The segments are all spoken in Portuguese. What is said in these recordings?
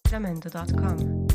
Jamendo.com.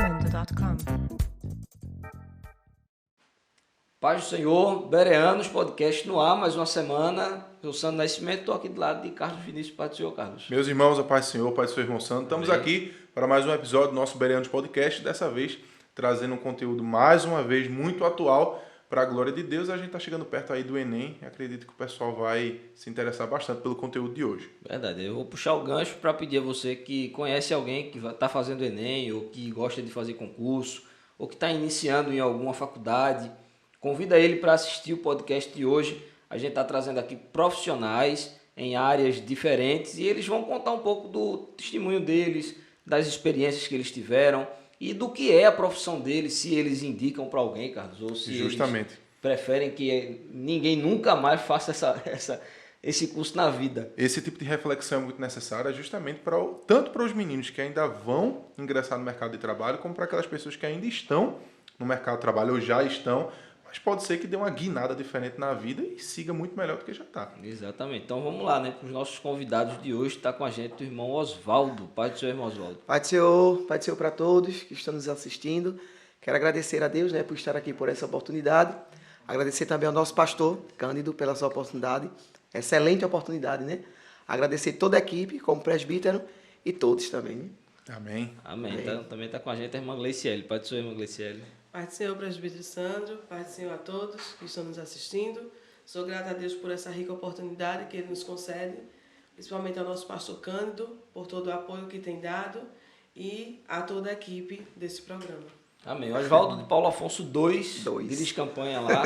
Jamendo.com. Paz do Senhor, Bereanos, podcast no ar, mais uma semana. Eu sou Sandro Nascimento, estou aqui do lado de Carlos Vinícius. Paz do Senhor, Carlos. Meus irmãos, a paz do Senhor, a paz do seu irmão Sandro. Estamos aqui para mais um episódio do nosso Bereanos Podcast, dessa vez trazendo um conteúdo mais uma vez muito atual para a glória de Deus. A gente está chegando perto aí do Enem, acredito que o pessoal vai se interessar bastante pelo conteúdo de hoje. Verdade, eu vou puxar o gancho para pedir a você que conhece alguém que está fazendo Enem ou que gosta de fazer concurso ou que está iniciando em alguma faculdade. Convida ele para assistir o podcast de hoje. A gente está trazendo aqui profissionais em áreas diferentes e eles vão contar um pouco do testemunho deles, das experiências que eles tiveram e do que é a profissão deles, se eles indicam para alguém, Carlos, ou se Justamente. eles preferem que ninguém nunca mais faça esse curso na vida. Esse tipo de reflexão é muito necessária justamente tanto para os meninos que ainda vão ingressar no mercado de trabalho, como para aquelas pessoas que ainda estão no mercado de trabalho ou já estão, mas pode ser que dê uma guinada diferente na vida e siga muito melhor do que já está. Exatamente. Então vamos lá, né? Para os nossos convidados de hoje, está com a gente o irmão Oswaldo. Pai do seu irmão Oswaldo. Pai do Senhor para todos que estão nos assistindo. Quero agradecer a Deus, né, por estar aqui, por essa oportunidade. Agradecer também ao nosso pastor, Cândido, pela sua oportunidade. Excelente oportunidade, né? Agradecer toda a equipe, como presbítero, e todos também, né? Amém. Amém. Então, também está com a gente a irmã Gleiciele. Pai do Senhor, irmã Gleiciele. Pai do Senhor, presbítero Sandro, Pai do Senhor a todos que estão nos assistindo. Sou grata a Deus por essa rica oportunidade que Ele nos concede, principalmente ao nosso pastor Cândido, por todo o apoio que tem dado e a toda a equipe desse programa. Amém. Oswaldo de Paulo Afonso 2, Dois. dirige campanha lá.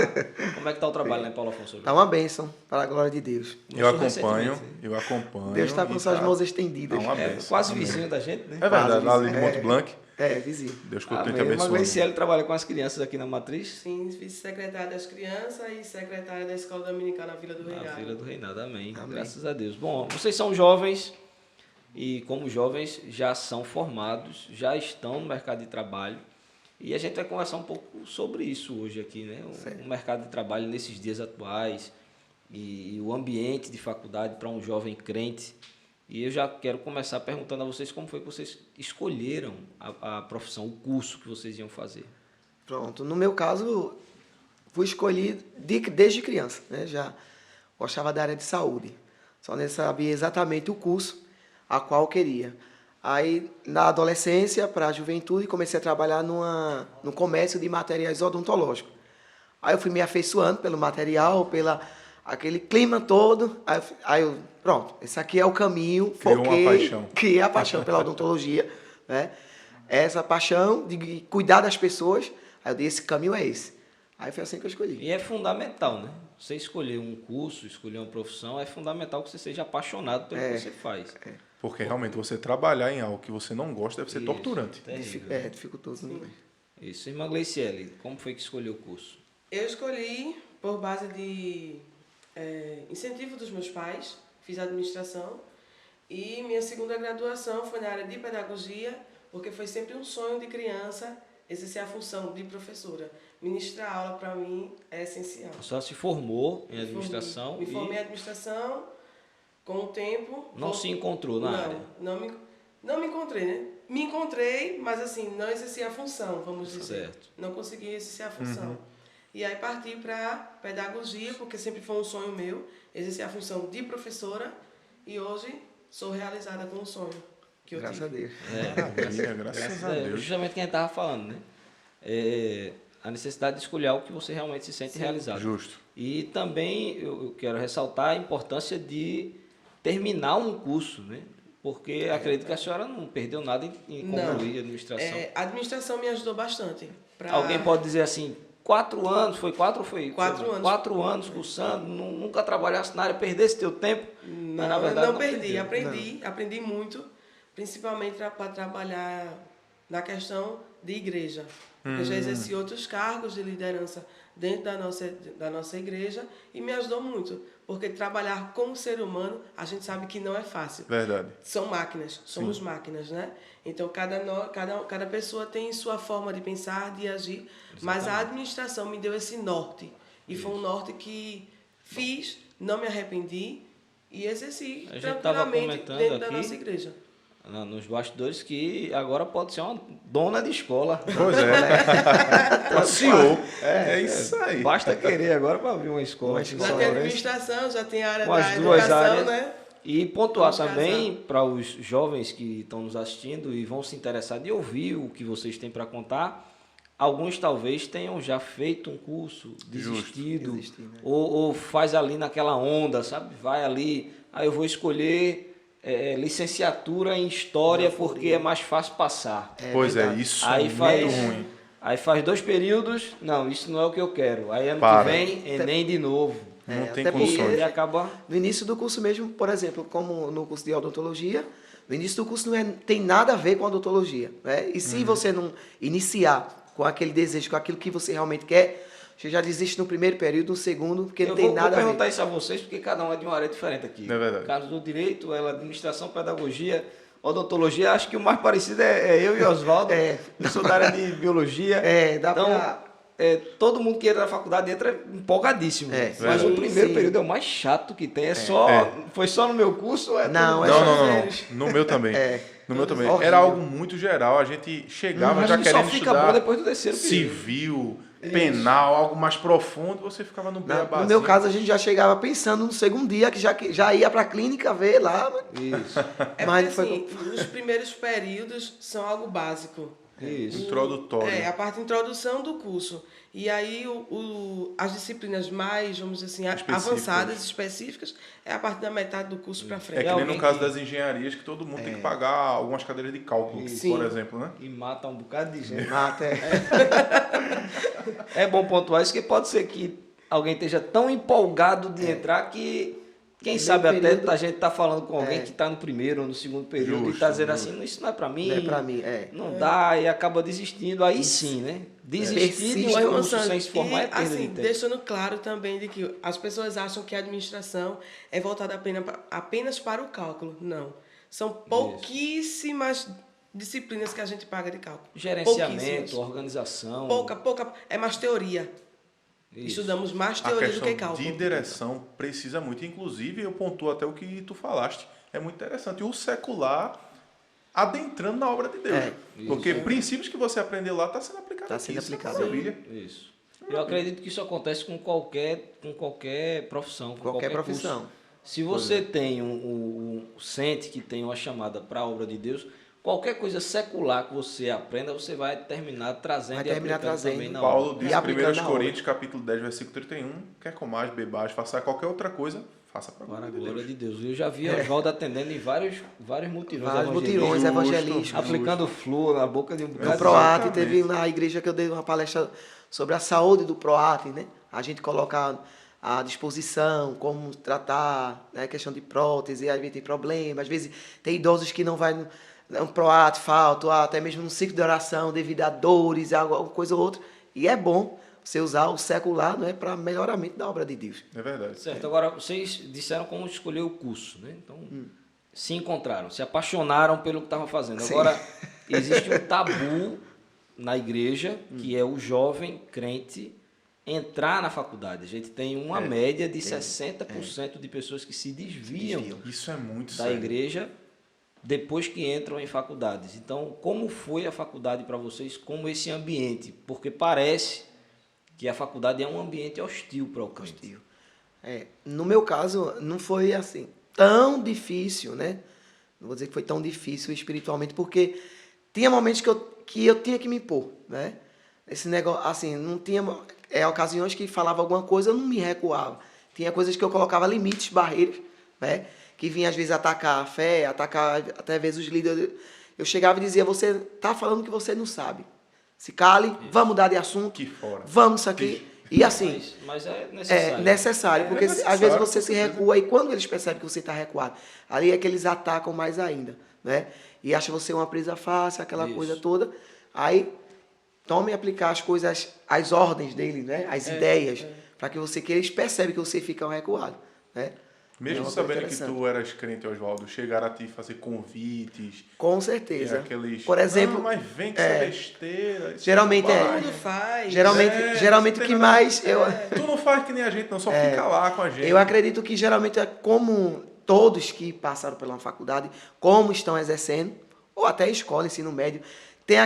Como é que está o trabalho lá em Paulo Afonso? Tá uma bênção, para a glória de Deus. Eu Recentemente, acompanho. Deus está com e suas tá- mãos estendidas. Tá uma É bênção. quase Amém. vizinho da gente, né? É verdade, lá ali no É. Monte Blanc. Vizinho. Deus continue te Amém. A irmã abençoando. Gleiciele trabalha com as crianças aqui na Matriz. Sim, vice-secretária das crianças e secretária da Escola Dominical na Vila do Na Reinado. Vila do Reinado, amém. Amém. Graças a Deus. Bom, vocês são jovens e como jovens já são formados, já estão no mercado de trabalho e a gente vai conversar um pouco sobre isso hoje aqui, né? O mercado de trabalho nesses dias atuais e o ambiente de faculdade para um jovem crente. E eu já quero começar perguntando a vocês como foi que vocês escolheram a profissão, o curso que vocês iam fazer. Pronto. No meu caso, fui escolhido desde criança, né? Já gostava da área de saúde. Só não sabia exatamente o curso a qual eu queria. Aí, na adolescência, para a juventude, comecei a trabalhar no comércio de materiais odontológicos. Aí eu fui me afeiçoando pelo material, aquele clima todo. Pronto, esse aqui é o caminho. Criou uma Foquei, paixão. criei a paixão pela odontologia, né? Essa paixão de cuidar das pessoas. Aí eu disse, esse caminho é esse. Aí foi assim que eu escolhi. E é fundamental, né? Você escolher um curso, escolher uma profissão, é fundamental que você seja apaixonado pelo que você faz. Porque realmente você trabalhar em algo que você não gosta deve ser Isso, torturante. terrível. É dificultoso. Né? Isso. Irmã Gleiciele, como foi que escolheu o curso? Eu escolhi por base de incentivo dos meus pais, fiz administração e minha segunda graduação foi na área de pedagogia, porque foi sempre um sonho de criança exercer a função de professora. Ministrar aula para mim é essencial. A senhora se formou em administração Me formei em e administração, com o tempo... não se encontrou na área. Não me encontrei, né? Me encontrei, mas assim, não exerci a função, vamos dizer. Certo. Não consegui exercer a função. E aí parti para pedagogia, porque sempre foi um sonho meu, exercer a função de professora, e hoje sou realizada com o sonho que eu Graças tive. a Deus. Maravilha, graças a Deus. Justamente quem estava falando, né? A necessidade de escolher algo que você realmente se sente realizado. Justo. E também eu quero ressaltar a importância de terminar um curso, né? Porque acredito que a senhora não perdeu nada em concluir a administração. A administração me ajudou bastante. Alguém pode dizer assim, 4 anos, foi 4 ou foi? 4 anos. 4 anos cursando, nunca trabalhasse na área, perdesse teu tempo. Mas, na verdade, não perdi, perdeu. aprendi muito, principalmente para trabalhar na questão de igreja. Porque eu já exerci outros cargos de liderança dentro da nossa igreja e me ajudou muito. Porque trabalhar com o ser humano, a gente sabe que não é fácil. Verdade. São máquinas, somos máquinas, né? Então, cada pessoa tem sua forma de pensar, de agir, mas a administração me deu esse norte. E foi um norte que fiz, não me arrependi e exerci A gente estava tranquilamente comentando dentro da aqui, nossa igreja. nos bastidores, que agora pode ser uma dona de escola. Pois é. Uma CEO. É isso aí. Basta querer agora para abrir uma escola. aqui em Já São tem Lourenço. administração, já tem a área Com as da duas educação, áreas. né? E pontuar Vamos também para os jovens que estão nos assistindo e vão se interessar de ouvir o que vocês têm para contar. Alguns talvez tenham já feito um curso, desistido, Desistir, né? ou faz ali naquela onda, sabe? Vai ali, aí eu vou escolher licenciatura em História porque é mais fácil passar. Pois é, verdade. isso Aí é faz, muito ruim. aí faz 2 períodos, não, isso não é o que eu quero. Aí ano Para. que vem, Enem de novo. Não tem até condições. E acaba... No início do curso mesmo, por exemplo, como no curso de odontologia, no início do curso não tem nada a ver com odontologia, né? E se você não iniciar com aquele desejo, com aquilo que você realmente quer, você já desiste no primeiro período, no segundo, porque não Eu tem vou nada a perguntar ver. isso a vocês, porque cada um é de uma área diferente aqui. É verdade. No caso do direito, ela administração, pedagogia, odontologia, acho que o mais parecido é eu e Oswaldo. Eu sou da área de biologia. Dá então, pra... todo mundo que entra na faculdade entra empolgadíssimo. Mas verdade. o primeiro Sim. período é o mais chato que tem. Foi só no meu curso? Não, Não, é não. No meu também. No meu também. Horrível. Era algo muito geral. A gente chegava Mas já que querendo só fica estudar bom depois do terceiro período. civil, penal, algo mais profundo. Você ficava no beabazinho. No meu caso, a gente já chegava pensando no segundo dia, que já ia para a clínica ver lá. Isso, É Mas porque, foi- assim, os primeiros períodos são algo básico. isso. Introdutório. É, a parte de introdução do curso. E aí as disciplinas mais, vamos dizer assim, Específicas. avançadas, específicas, é a partir da metade do curso para É frente. que nem no alguém caso que- das engenharias, que todo mundo tem que pagar algumas cadeiras de cálculo, Sim. por exemplo, né? E mata um bocado de gente. Mata, É bom pontuar isso, que pode ser que alguém esteja tão empolgado de entrar que, quem Meio sabe até período- a gente tá falando com alguém que está no primeiro ou no segundo período e Justo, está dizendo justo. assim, isso não é para mim, Não é pra mim, não dá, e acaba desistindo. Aí sim, né? Desistir de Ô, um irmão curso Sandro, sem se formar é e, perda de assim, tempo. deixando claro também de que as pessoas acham que a administração é voltada apenas para o cálculo. Não. São pouquíssimas disciplinas que a gente paga de cálculo. Gerenciamento, Pouquíssimas. organização. Pouca. É mais teoria. Isso. Estudamos mais A teoria do questão que cálculo. de direção precisa muito. Inclusive, eu pontuo até o que tu falaste. É muito interessante. O secular adentrando na obra de Deus. Porque princípios que você aprendeu lá está sendo aplicado Tá aqui. sendo Isso é aplicado. maravilha. Isso. Eu acredito que isso acontece com qualquer profissão, com Qualquer curso. profissão. Se você tem sente que tem uma chamada para a obra de Deus, qualquer coisa secular que você aprenda, você vai terminar trazendo Vai e terminar aplicando trazendo. também na Paulo obra. diz E em aplicando 1 na Coríntios, capítulo 10, versículo 31, quer comais, bebais, faça qualquer outra coisa, faça para a Para glória a de glória Deus. de Deus. Eu já vi Oswaldo atendendo em vários mutirões Vários evangelísticos, mutirões evangelísticos. aplicando flúor na boca de um bocado No de PROAT, Exatamente. teve na igreja que eu dei uma palestra sobre a saúde do PROAT, né? A gente coloca à disposição como tratar, né? Questão de prótese, às vezes tem problema, às vezes tem idosos que não vai no PROAT, falta, ou até mesmo no ciclo de oração devido a dores, alguma coisa ou outra. E é bom você usar o secular, não é, para melhoramento da obra de Deus. É verdade. Certo, agora vocês disseram como escolher o curso, né? Então, se encontraram, se apaixonaram pelo que estavam fazendo. Sim. Agora, existe um tabu na igreja, que é o jovem crente entrar na faculdade. A gente tem uma média de 60% de pessoas que se desviam Isso é muito da sério. igreja depois que entram em faculdades. Então, como foi a faculdade para vocês, como esse ambiente? Porque parece que a faculdade é um ambiente hostil para o crente. No meu caso, não foi assim tão difícil, né? Não vou dizer que foi tão difícil espiritualmente, porque tinha momentos que eu tinha que me impor, né? Esse negócio, assim, não tinha ocasiões que falava alguma coisa, eu não me recuava. Tinha coisas que eu colocava limites, barreiras, né? Que vinha às vezes atacar a fé, atacar até às vezes os líderes. Eu chegava e dizia: você está falando que você não sabe. Se cale, vamos mudar de assunto, Aqui fora. vamos isso aqui. E assim, Mas é é necessário. necessário, porque necessário, às vezes você com se certeza. recua e quando eles percebem que você está recuado, ali é que eles atacam mais ainda, né? E acham você uma presa fácil, aquela Isso. coisa toda. Aí, tome aplicar as coisas, as ordens dele, né? As ideias, para que você, que eles percebem que você fica recuado, né? É Mesmo uma coisa sabendo que interessante. tu eras crente, Oswaldo, chegaram a te fazer convites, Com e certeza. aqueles... Por exemplo, "Não, mas vem que isso é besteira. isso geralmente não é. vai." Tudo faz. Geralmente não o tem que nada- mais Tu não faz que nem a gente, não. Só fica lá com a gente. Eu acredito que geralmente é como todos que passaram pela faculdade, como estão exercendo, ou até escola, ensino médio, tem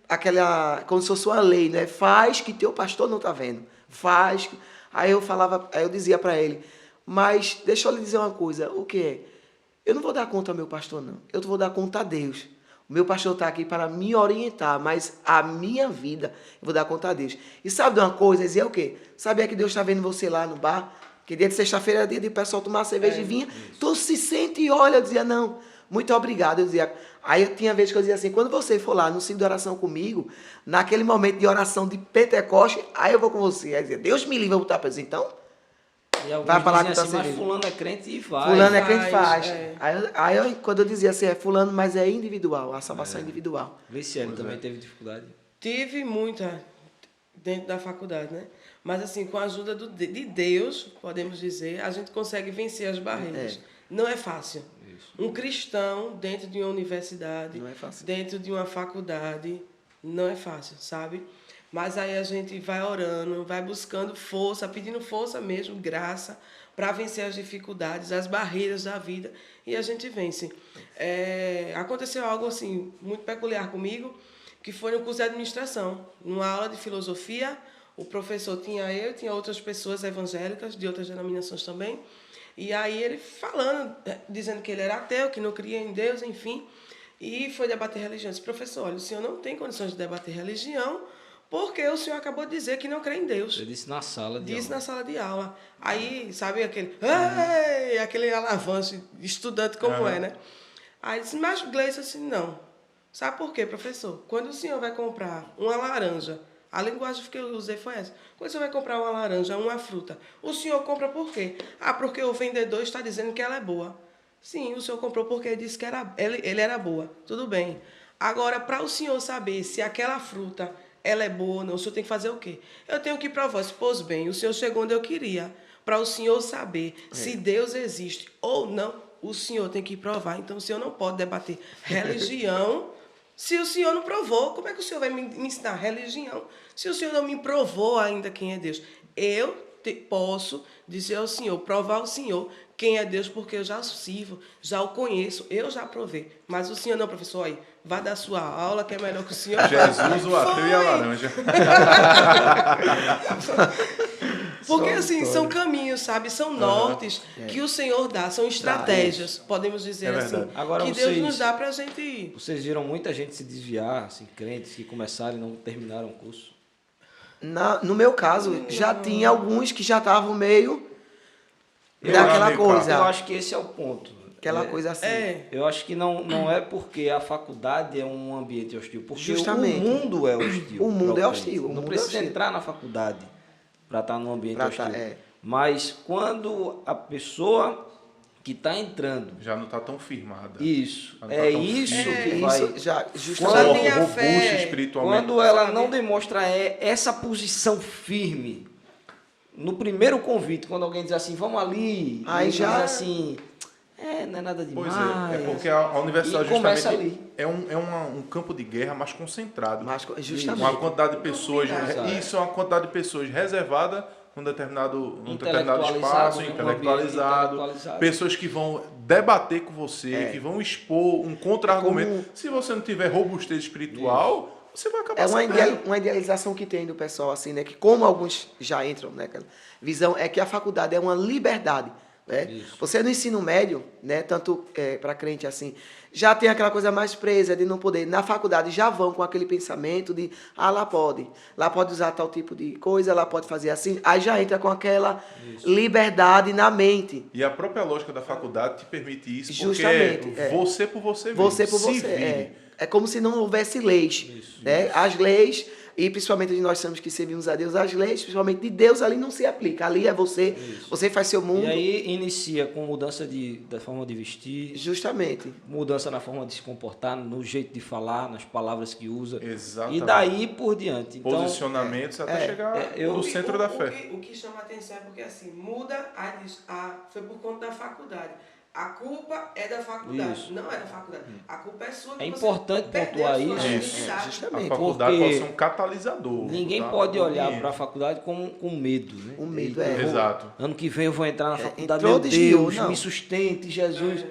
aquela, como se fosse uma lei, né? Faz que teu pastor não está vendo. Faz. Aí eu dizia para ele, mas deixa eu lhe dizer uma coisa, o que é? Eu não vou dar conta ao meu pastor, não. Eu vou dar conta a Deus. O meu pastor está aqui para me orientar, mas a minha vida eu vou dar conta a Deus. E sabe de uma coisa? Eu dizia o quê? Sabia que Deus está vendo você lá no bar? Que dia de sexta-feira é dia de o pessoal tomar cerveja e vinha. Tu se sente e olha. Eu dizia, não, muito obrigado. Eu dizia. Aí eu tinha vezes que eu dizia assim, quando você for lá no ciclo de oração comigo, naquele momento de oração de Pentecoste, aí eu vou com você. Aí eu dizia, Deus me livre, eu vou botar para você. Então, E alguns vai pra lá dizem que tá assim, mas servindo. fulano é crente e vai. fulano é crente faz. é. Aí quando eu dizia assim, é fulano, mas é individual, a salvação é individual. Luciano também teve dificuldade. Tive muita dentro da faculdade, né? Mas assim, com a ajuda de Deus, podemos dizer, a gente consegue vencer as barreiras. Não é fácil. Um cristão dentro de uma universidade, Não é fácil. dentro de uma faculdade, não é fácil, sabe? Mas aí a gente vai orando, vai buscando força, pedindo força mesmo, graça, para vencer as dificuldades, as barreiras da vida, e a gente vence. Aconteceu algo assim muito peculiar comigo, que foi no curso de administração, numa aula de filosofia. O professor tinha outras pessoas evangélicas, de outras denominações também, e aí ele falando, dizendo que ele era ateu, que não cria em Deus, enfim, e foi debater religião. Eu disse: professor, olha, o senhor não tem condições de debater religião, porque o senhor acabou de dizer que não crê em Deus. Você disse na sala de Disse aula. na sala de aula. Aí, sabe, aquele alavanche, estudante como é, né? Aí disse: mas Gleice, assim, não. Sabe por quê, professor? Quando o senhor vai comprar uma laranja, a linguagem que eu usei foi essa. Quando o senhor vai comprar uma laranja, uma fruta, o senhor compra por quê? Ah, porque o vendedor está dizendo que ela é boa. Sim, o senhor comprou porque ele disse que ele era boa. Tudo bem. Agora, para o senhor saber se aquela fruta ela é boa ou não, o senhor tem que fazer o quê? Eu tenho que provar. Pois bem, o senhor chegou onde eu queria. Para o senhor saber se Deus existe ou não, o senhor tem que provar. Então, o senhor não pode debater religião se o senhor não provou. Como é que o senhor vai me ensinar religião se o senhor não me provou ainda quem é Deus? Eu posso dizer ao senhor, provar ao senhor quem é Deus, porque eu já o sirvo, já o conheço, eu já provei. Mas o senhor não, professor, aí, vá dar sua aula, que é melhor que o senhor... Jesus, o ateu e a laranja. Porque, assim, são caminhos, sabe? São nortes que o Senhor dá, são estratégias, podemos dizer assim, verdade. Agora, que Deus nos dá pra gente ir. Vocês viram muita gente se desviar, assim, crentes que começaram e não terminaram o curso? No meu caso, já tinha alguns que já estavam meio Eu daquela acho- coisa. Eu acho que esse é o ponto. Aquela coisa assim. Eu acho que não é porque a faculdade é um ambiente hostil, porque Justamente. o mundo é hostil. O mundo para é crente. hostil, o Não mundo é precisa hostil. entrar na faculdade para estar num ambiente Pra hostil. tá, Mas quando a pessoa que está entrando, Já não está tão firmada. isso, Não tá é tão isso firme. que vai... Isso já, Corpo justamente. tem a robusto fé. espiritualmente. Quando ela sabe? não demonstra essa posição firme, no primeiro convite, quando alguém diz assim, vamos ali, Aí e já- diz assim, não é nada Pois demais. é porque a universidade E começa justamente é um campo de guerra mais concentrado. Mas, Uma justamente. quantidade de pessoas, Exato. isso é uma quantidade de pessoas reservada num determinado Intelectualizado, espaço, né? Um intelectualizado, ambiente intelectualizado. pessoas que vão debater com você, É. que vão expor um contra-argumento. Como- Se você não tiver robustez espiritual, você vai acabar É uma, cedendo. uma idealização que tem do pessoal, assim, né? Que como alguns já entram, né? Aquela visão é que a faculdade é uma liberdade, né? Isso. Você no ensino médio, né? Tanto para crente assim, já tem aquela coisa mais presa de não poder. Na faculdade já vão com aquele pensamento de, lá pode usar tal tipo de coisa, lá pode fazer assim. Aí já entra com aquela liberdade na mente. E a própria lógica da faculdade te permite isso, Justamente, porque é. você por você mesmo. Você por Se você. vire. É como se não houvesse leis. Né? As leis, e principalmente nós temos que servimos a Deus, as leis, principalmente de Deus, ali não se aplica. Ali é você, você faz seu mundo. E aí inicia com mudança da forma de vestir, Justamente. mudança na forma de se comportar, no jeito de falar, nas palavras que usa. Exatamente. E daí por diante. Então, Posicionamentos até chegar eu- no centro da fé. O que chama a atenção é porque, assim, foi por conta da faculdade. A culpa é da faculdade, Isso. não é da faculdade. A culpa é sua. É que importante você perdeu pontuar a sua isso. identidade. A Justamente. faculdade Porque pode ser um catalisador. ninguém tá? pode olhar Ambiente. para a faculdade com medo. Né? O medo Eita, é. Exato. Ano que vem eu vou entrar na faculdade, entrou, meu desviou, Deus, não. me sustente, Jesus.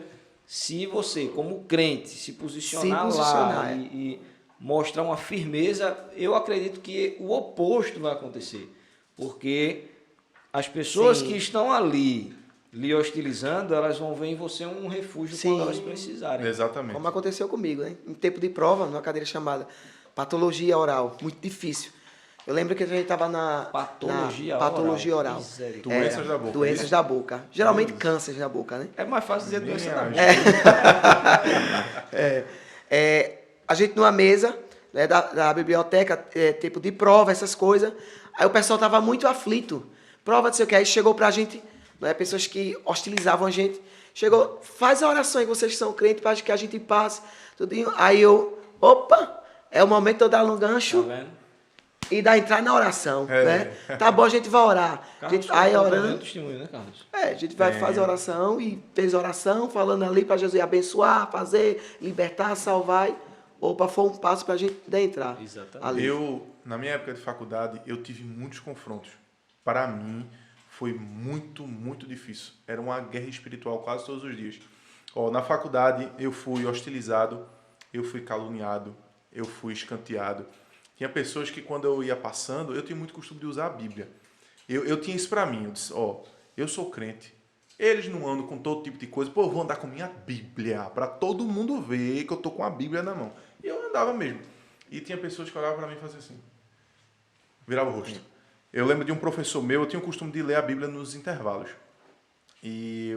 Se você, como crente, se posicionar, Se posicionar, lá e mostrar uma firmeza, eu acredito que o oposto vai acontecer. Porque as pessoas Sim. que estão ali lhe hostilizando, elas vão ver em você um refúgio Sim. quando elas precisarem. Exatamente. Como aconteceu comigo, né? Em tempo de prova, numa cadeira chamada patologia oral. Muito difícil. Eu lembro que a gente estava na Patologia na patologia oral. oral. Misericórdia. Doenças da boca, Doenças isso? da boca. Geralmente cânceres da boca, né? É mais fácil dizer doença da Minha boca. A gente numa mesa, né, da biblioteca, tempo de prova, essas coisas. Aí o pessoal estava muito aflito. Prova, não sei o que. Aí chegou pra gente, né, pessoas que hostilizavam a gente. Chegou, faz a oração aí, vocês que são crentes, para que a gente passe. Tudinho. Aí eu, opa, é o momento de eu dar um Tá gancho vendo? e dar entrar na oração, É. né? Tá bom, a gente vai orar. A Carlos, gente, aí tá orando. dando testemunho, né, Carlos? A gente vai fazer oração e fez oração, falando ali para Jesus abençoar, fazer, libertar, salvar. Opa, foi um passo para a gente entrar. Exatamente. Ali. Eu, na minha época de faculdade, eu tive muitos confrontos. Para mim, foi muito, muito difícil. Era uma guerra espiritual quase todos os dias. Ó, na faculdade eu fui hostilizado, eu fui caluniado, eu fui escanteado. Tinha pessoas que quando eu ia passando, eu tinha muito costume de usar a Bíblia. Eu tinha isso pra mim, eu disse, ó, eu sou crente. Eles não andam com todo tipo de coisa, pô, eu vou andar com minha Bíblia, pra todo mundo ver que eu tô com a Bíblia na mão. E eu andava mesmo. E tinha pessoas que olhavam pra mim e faziam assim, virava o rosto. Eu lembro de um professor meu, eu tinha o costume de ler a Bíblia nos intervalos. E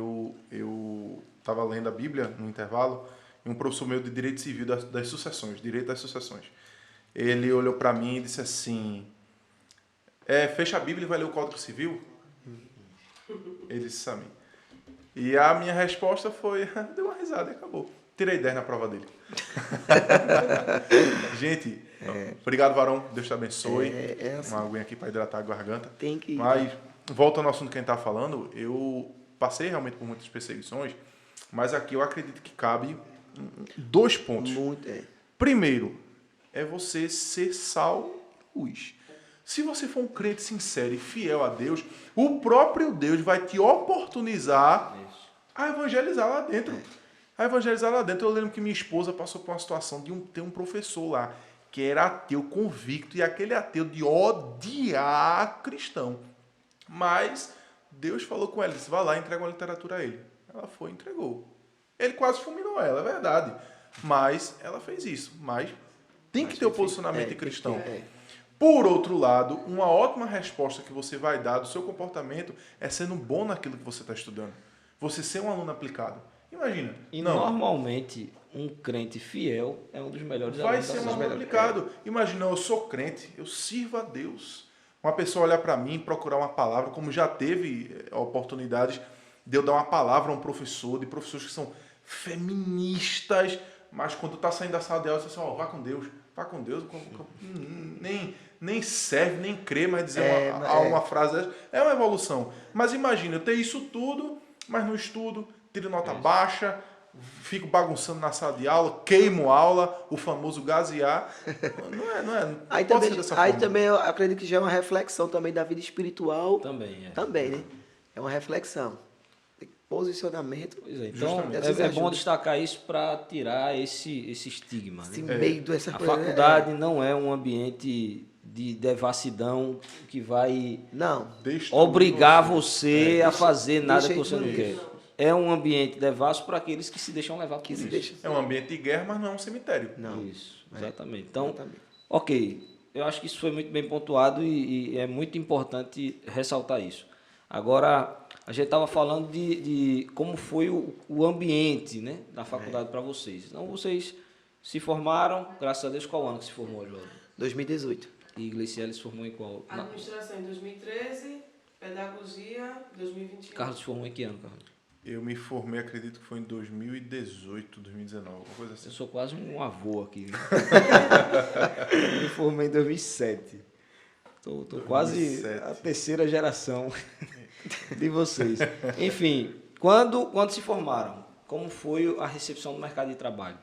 eu estava lendo a Bíblia no intervalo, e um professor meu de Direito Civil das Sucessões, Direito das Sucessões, ele olhou para mim e disse assim, fecha a Bíblia e vai ler o Código Civil? Ele disse isso a mim. E a minha resposta foi, deu uma risada e acabou. Tirei 10 na prova dele. Gente, obrigado, varão. Deus te abençoe. Assim. Uma aguinha aqui para hidratar a garganta. Tem que ir. Mas, voltando ao assunto que a gente está falando, eu passei realmente por muitas perseguições, mas aqui eu acredito que cabe 2 pontos. Primeiro, é você ser sal e luz. Se você for um crente sincero e fiel a Deus, o próprio Deus vai te oportunizar a evangelizar lá dentro. A evangelizar lá dentro. Eu lembro que minha esposa passou por uma situação de ter um professor lá que era ateu convicto e aquele ateu de odiar cristão. Mas Deus falou com ela, disse, vai lá e entrega uma literatura a ele. Ela foi e entregou. Ele quase fulminou ela, é verdade. Mas ela fez isso. Mas tem que ter o posicionamento cristão. Por outro lado, uma ótima resposta que você vai dar do seu comportamento é sendo bom naquilo que você está estudando. Você ser um aluno aplicado. Imagina. Normalmente, um crente fiel é um dos melhores vai alunos. ser um aluno aplicado. Imagina, eu sou crente, eu sirvo a Deus. Uma pessoa olhar para mim, procurar uma palavra, como já teve oportunidades de eu dar uma palavra a um professor, de professores que são feministas, mas quando está saindo da sala de aula, você diz assim, vá com Deus. Nem serve, nem crê, mas dizer uma frase é uma evolução. Mas imagina, eu ter isso tudo, mas não estudo, tiro nota baixa, fico bagunçando na sala de aula, queimo aula, o famoso gasear. Não é. Aí pode também, ser dessa forma. também eu acredito que já é uma reflexão também da vida espiritual. Também, né? É uma reflexão. Posicionamento. Pois é, então é bom destacar isso para tirar esse estigma. Esse né? medo, essa A coisa. faculdade não é um ambiente de devassidão que vai obrigar você a fazer nada que você não quer. É um ambiente devasso para aqueles que se deixam levar por isso. É um ambiente de guerra, mas não é um cemitério. Não. Isso, exatamente. Então, ok, eu acho que isso foi muito bem pontuado e é muito importante ressaltar isso. Agora, a gente estava falando de como foi o ambiente, né, da faculdade para vocês. Então, vocês se formaram, graças a Deus, qual ano que se formou, João? 2018. E Gleiciele se formou em qual? Administração em 2013, Pedagogia 2021. Carlos se formou em que ano, Carlos? Eu me formei, acredito que foi em 2018, 2019, alguma coisa assim. Eu sou quase um avô aqui. Eu me formei em 2007. Tô quase a terceira geração de vocês. Enfim, quando se formaram, como foi a recepção do mercado de trabalho?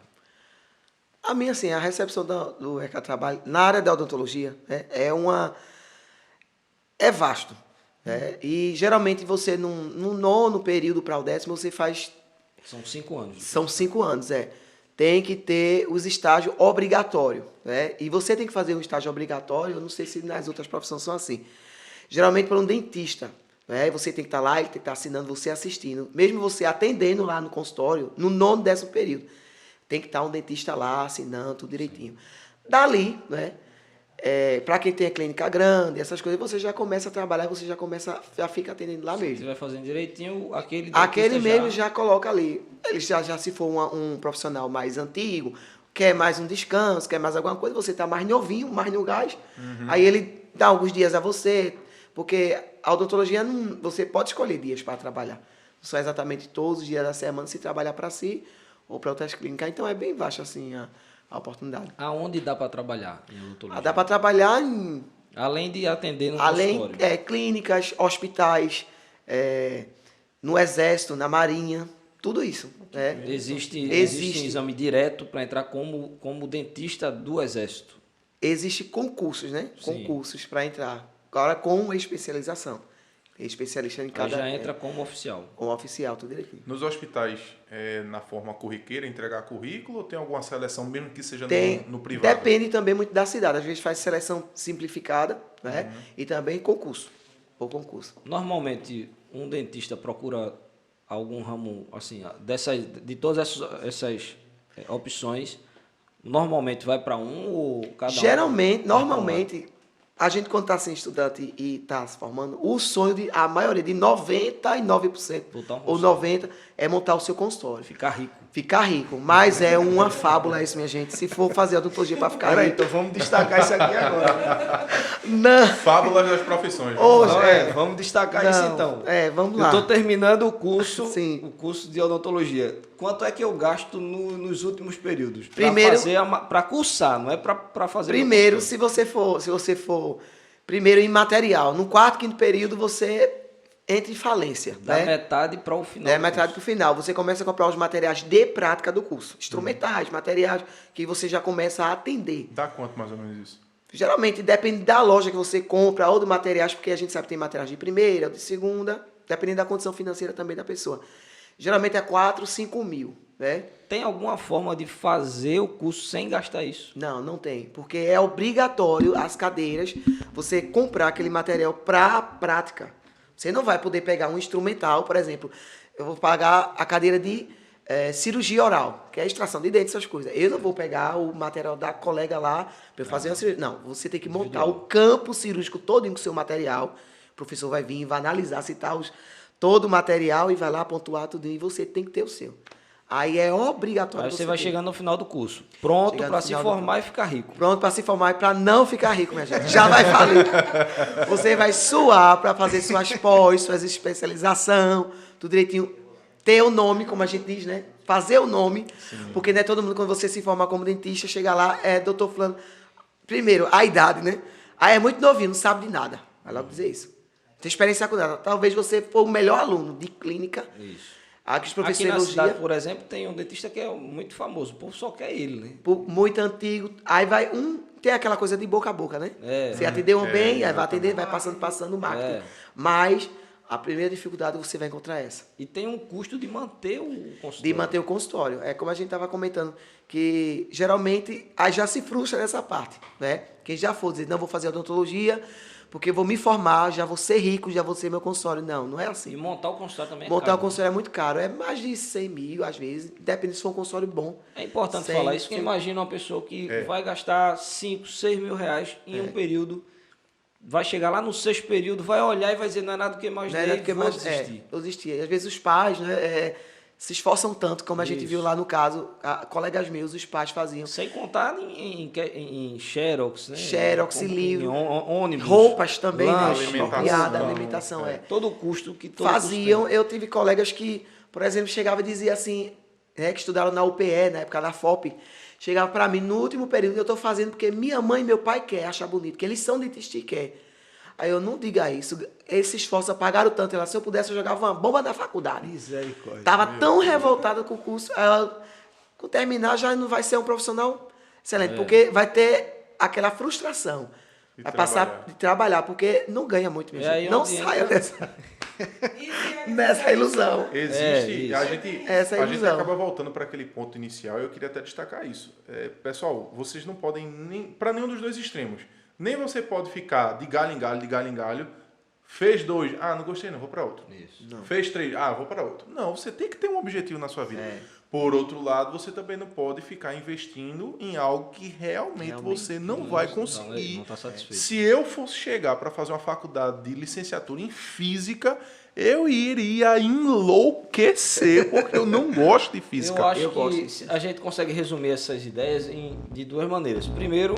A minha, assim, a recepção do mercado de trabalho na área da odontologia é vasto. E geralmente você, no nono período para o 10º, você faz... São 5 anos. São 5 anos, Tem que ter os estágios obrigatórios. E você tem que fazer um estágio obrigatório, eu não sei se nas outras profissões são assim. Geralmente para um dentista. Você tem que estar lá, ele tem que estar assinando, você assistindo. Mesmo você atendendo lá no consultório, no nono, 10º período. Tem que estar um dentista lá, assinando tudo direitinho. Dali, para quem tem a clínica grande, essas coisas, você já começa a trabalhar, você já fica atendendo lá mesmo. Você vai fazendo direitinho, aquele mesmo já coloca ali. Ele já se for um profissional mais antigo, quer mais um descanso, quer mais alguma coisa, você está mais novinho, mais no gás. Aí ele dá alguns dias a você, porque a odontologia, você pode escolher dias para trabalhar. Não são exatamente todos os dias da semana se trabalhar para si ou para outras clínicas. Então é bem baixo assim a oportunidade. Aonde dá para trabalhar em odontologia? Dá para trabalhar em... Além de atender no consultório. Clínicas, hospitais, no Exército, na Marinha, tudo isso. Existe exame direto para entrar como dentista do Exército? Existe concursos, Sim. Concursos para entrar. Agora com especialização. especialista em Aí cada... já entra como oficial. como oficial, tudo direitinho. Nos hospitais, na forma corriqueira, entregar currículo ou tem alguma seleção, mesmo que seja Tem, no privado? depende também muito da cidade. Às vezes faz seleção simplificada, né? E também concurso. Ou concurso. Normalmente, um dentista procura algum ramo, assim, de todas essas opções, normalmente vai para um ou cada Geralmente, um? vai pra um normalmente, a gente quando está sem estudante e está se formando, o sonho de a maioria, de 99%, Botar um ou consultório. 90%, é montar o seu consultório. Ficar rico. Ficar rico. Mas é uma fábula isso, minha gente. Se for fazer odontologia para ficar Peraí, rico. então vamos destacar isso aqui agora. Não. Fábulas das profissões. Hoje, Então, vamos destacar isso Não, então. vamos Eu lá. estou terminando o curso, Sim. o curso de odontologia. Quanto é que eu gasto nos últimos períodos? Primeiro- Para cursar, não é para fazer. Primeiro, meu se você for primeiro em material, no quarto, quinto período, você entra em falência. da né? metade para o final. É do metade para o final. Você começa a comprar os materiais de prática do curso. Instrumentais, materiais que você já começa a atender. Dá quanto mais ou menos isso? Geralmente depende da loja que você compra ou do materiais, porque a gente sabe que tem materiais de primeira, de segunda, dependendo da condição financeira também da pessoa. Geralmente é 4, 5 mil, né? Tem alguma forma de fazer o curso sem gastar isso? Não, não tem. Porque é obrigatório as cadeiras você comprar aquele material para a prática. Você não vai poder pegar um instrumental, por exemplo, eu vou pagar a cadeira de cirurgia oral, que é a extração de dentes, essas coisas. Eu não vou pegar o material da colega lá para eu fazer uma cirurgia. Não, você tem que montar o campo cirúrgico todo com o seu material. O professor vai vir, vai analisar, citar todo o material e vai lá pontuar tudo. E você tem que ter o seu. Aí é obrigatório. Aí você vai ter. chegando no final do curso, pronto Chegar no para se final do formar e ficar rico. Pronto para se formar e para não ficar rico, minha gente. Já vai falir. Você vai suar para fazer suas pós, suas especialização, tudo direitinho. Ter o nome, como a gente diz, né? Fazer o nome. Porque não é todo mundo, quando você se formar como dentista, chega lá, doutor fulano. Primeiro, a idade, né? Aí é muito novinho, não sabe de nada. Vai logo dizer isso. Tem experiência com nada. Talvez você for o melhor aluno de clínica. Isso. Aqui os Aqui professores na de cidade, cirurgia, por exemplo, tem um dentista que é muito famoso. O povo só quer ele, né? muito antigo. Aí vai tem aquela coisa de boca a boca, né? Você atendeu bem, aí vai atender, vai passando o marketing. É. Mas a primeira dificuldade você vai encontrar essa. E tem um custo de manter o consultório. De manter o consultório. É como a gente estava comentando, que geralmente aí já se frustra nessa parte, né? Quem já for dizer, não vou fazer odontologia, porque vou me formar, já vou ser rico, já vou ser meu consultório. Não, não é E assim. montar o consultório também é Montar caro. o consultório é muito caro. É mais de 100 mil, às vezes. Depende se for um consultório bom. É importante 100, falar isso, porque 100. imagina uma pessoa que vai gastar 5, 6 mil reais em um período, vai chegar lá no sexto período, vai olhar e vai dizer, não é nada do que mais Não é dei, nada que vou mais desistir. vou desistir. E às vezes os pais, né, se esforçam tanto, como a gente viu lá no caso, colegas meus, os pais faziam. Sem contar em Xerox, né? Xerox, Em livro, ônibus, roupas também, lanche, né? Apropriada, alimentação, todo o custo que todo faziam. custo Eu tive colegas que, por exemplo, chegavam e diziam assim, né, que estudaram na UPE, na época da FOP, chegava para mim, no último período eu estou fazendo porque minha mãe e meu pai querem, acham bonito, que eles são dentistas e querem. Aí eu, não diga isso, esse esforço pagaram tanto, ela, se eu pudesse eu jogava uma bomba na faculdade. Misericórdia. Tava tão revoltada com o curso, aí ela, com terminar já não vai ser um profissional excelente, porque vai ter aquela frustração. De Vai trabalhar. passar de trabalhar, porque não ganha muito, minha É aí gente. Não onde saia entra- nessa ilução. Existe, isso. a gente, Essa é a a gente ilusão. acaba voltando para aquele ponto inicial e eu queria até destacar isso. Pessoal, vocês não podem nem para nenhum dos dois extremos. Nem você pode ficar de galho em galho, de galho em galho. Fez 2, não gostei, não, vou para outro. Isso. Fez 3, vou para outro. Não, você tem que ter um objetivo na sua vida. É. Por outro lado, você também não pode ficar investindo em algo que realmente você não vai conseguir. Não está satisfeito. Se eu fosse chegar para fazer uma faculdade de licenciatura em física, eu iria enlouquecer, porque eu não gosto de física. Eu acho Eu gosto que disso. a gente consegue resumir essas ideias de duas maneiras. Primeiro,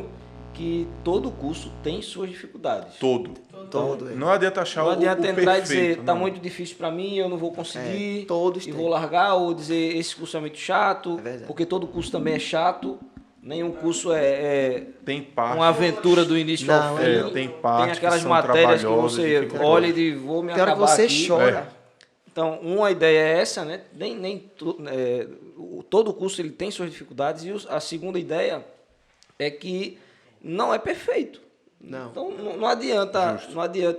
que todo curso tem suas dificuldades. Todo. Todo. Não adianta achar Não o adianta perfeito. entrar e dizer, tá não. muito difícil para mim, eu não vou conseguir, todos e têm. vou largar, ou dizer, esse curso é muito chato, É verdade. porque todo curso também é chato, nenhum curso é Tem parte. uma aventura do início Não, ao fim. tem partes Tem aquelas que são matérias que trabalhosas, você dificultosas. olha e diz, vou me Tem hora que acabar você aqui. chora. Então, uma ideia é essa, né? Todo curso ele tem suas dificuldades, e a segunda ideia é que não é perfeito. Não. Então não adianta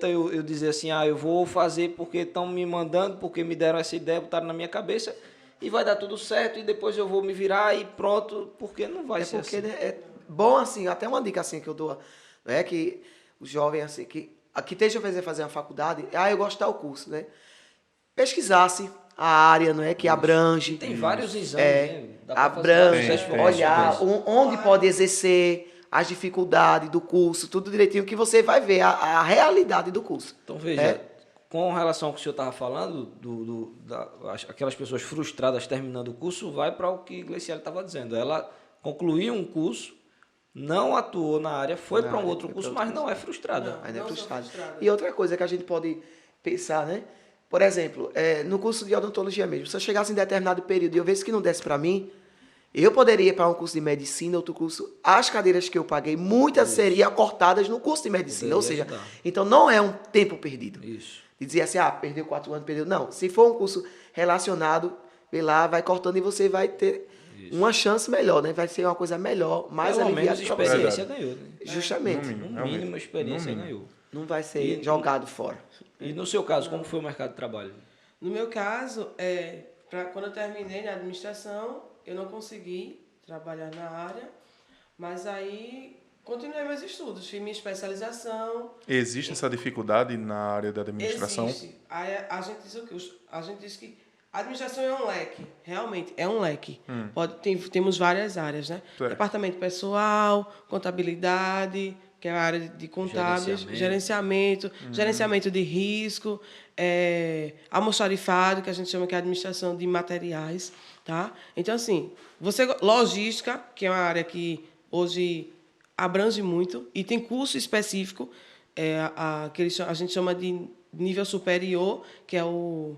eu dizer assim, eu vou fazer porque estão me mandando, porque me deram essa ideia, botaram na minha cabeça e vai dar tudo certo e depois eu vou me virar e pronto, porque não vai ser Porque assim. né, é bom assim, até uma dica assim que eu dou, é que o jovem assim, que esteja fazer uma faculdade, eu gosto de tal curso, né? Pesquisasse a área, não é, que abrange. Tem vários exames, né? Dá pra fazer Abrange, vários testes olhar sobre onde pode exercer, as dificuldades do curso, tudo direitinho, que você vai ver a realidade do curso. Então, veja, com relação ao que o senhor estava falando, aquelas pessoas frustradas terminando o curso, vai para o que Gleiciele estava dizendo. Ela concluiu um curso, não atuou na área, foi para um outro curso, mas não é frustrada. Ainda é Não sou frustrado. frustrada. E outra coisa que a gente pode pensar, né? Por exemplo, no curso de odontologia mesmo, se eu chegasse em determinado período e eu visse que não desse para mim, eu poderia ir para um curso de medicina, outro curso. As cadeiras que eu paguei, muitas seriam cortadas no curso de medicina. Ou seja, ajudar. então não é um tempo perdido. Isso. De dizer assim, perdeu 4 anos, perdeu. Não, se for um curso relacionado, vê lá, vai cortando e você vai ter uma chance melhor, né? Vai ser uma coisa melhor, mais Pelo menos aliviada para você. experiência ganhou, né? Justamente. No mínimo. No mínimo, a experiência ganhou. Não vai ser jogado fora. E no seu caso, como foi o mercado de trabalho? No meu caso, quando eu terminei na administração, eu não consegui trabalhar na área, mas aí continuei meus estudos, fiz minha especialização. Existe essa dificuldade na área da administração? Existe. Aí a gente diz o quê? A gente diz que a administração é um leque, realmente, é um leque. Temos várias áreas, né? Certo. Departamento pessoal, contabilidade, que é a área de contábeis, gerenciamento de risco, almoxarifado, que a gente chama que é a administração de materiais, tá? Então, assim, logística, que é uma área que hoje abrange muito, e tem curso específico, que a gente chama de nível superior, que é o...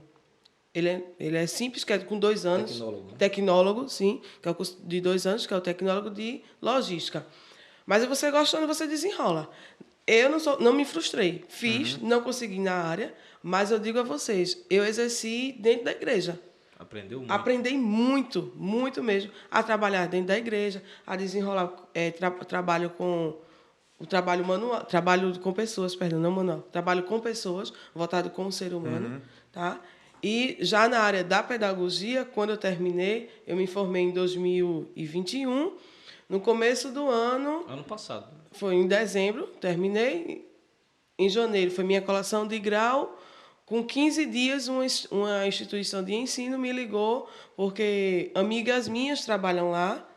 Ele é simples, que é com 2 anos. Tecnólogo, né? Tecnólogo, sim, que é o curso de 2 anos, que é o tecnólogo de logística. Mas você gostando, você desenrola. Eu não me frustrei. Fiz, não consegui na área, mas eu digo a vocês, eu exerci dentro da igreja. Aprendeu muito. Aprendi muito, muito mesmo, a trabalhar dentro da igreja, a desenrolar trabalho com... O trabalho manual, trabalho com pessoas, perdão, não manual. Trabalho com pessoas, voltado com o ser humano, tá? E já na área da pedagogia, quando eu terminei, eu me formei em 2021. No começo do ano... Ano passado. Foi em dezembro, terminei. Em janeiro foi minha colação de grau. Com 15 dias, uma instituição de ensino me ligou, porque amigas minhas trabalham lá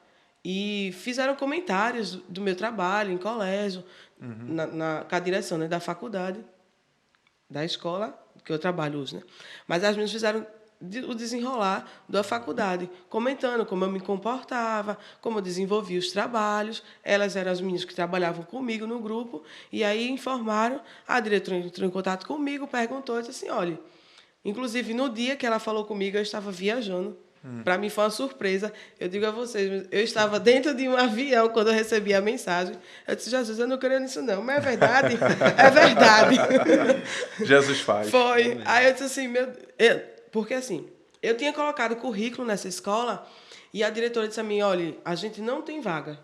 e fizeram comentários do meu trabalho em colégio, com a direção, né, da faculdade, da escola, que eu trabalho hoje, né? Mas as meninas fizeram o desenrolar da faculdade, comentando como eu me comportava, como eu desenvolvia os trabalhos. Elas eram as meninas que trabalhavam comigo no grupo, e aí informaram, a diretora entrou em contato comigo, perguntou, disse assim, olha, inclusive no dia que ela falou comigo, eu estava viajando. Para mim foi uma surpresa. Eu digo a vocês, eu estava dentro de um avião quando eu recebi a mensagem. Eu disse, Jesus, eu não creio nisso não, mas é verdade? É verdade. Jesus faz. Foi. Aí eu disse assim, porque assim, eu tinha colocado currículo nessa escola e a diretora disse a mim, olha, a gente não tem vaga.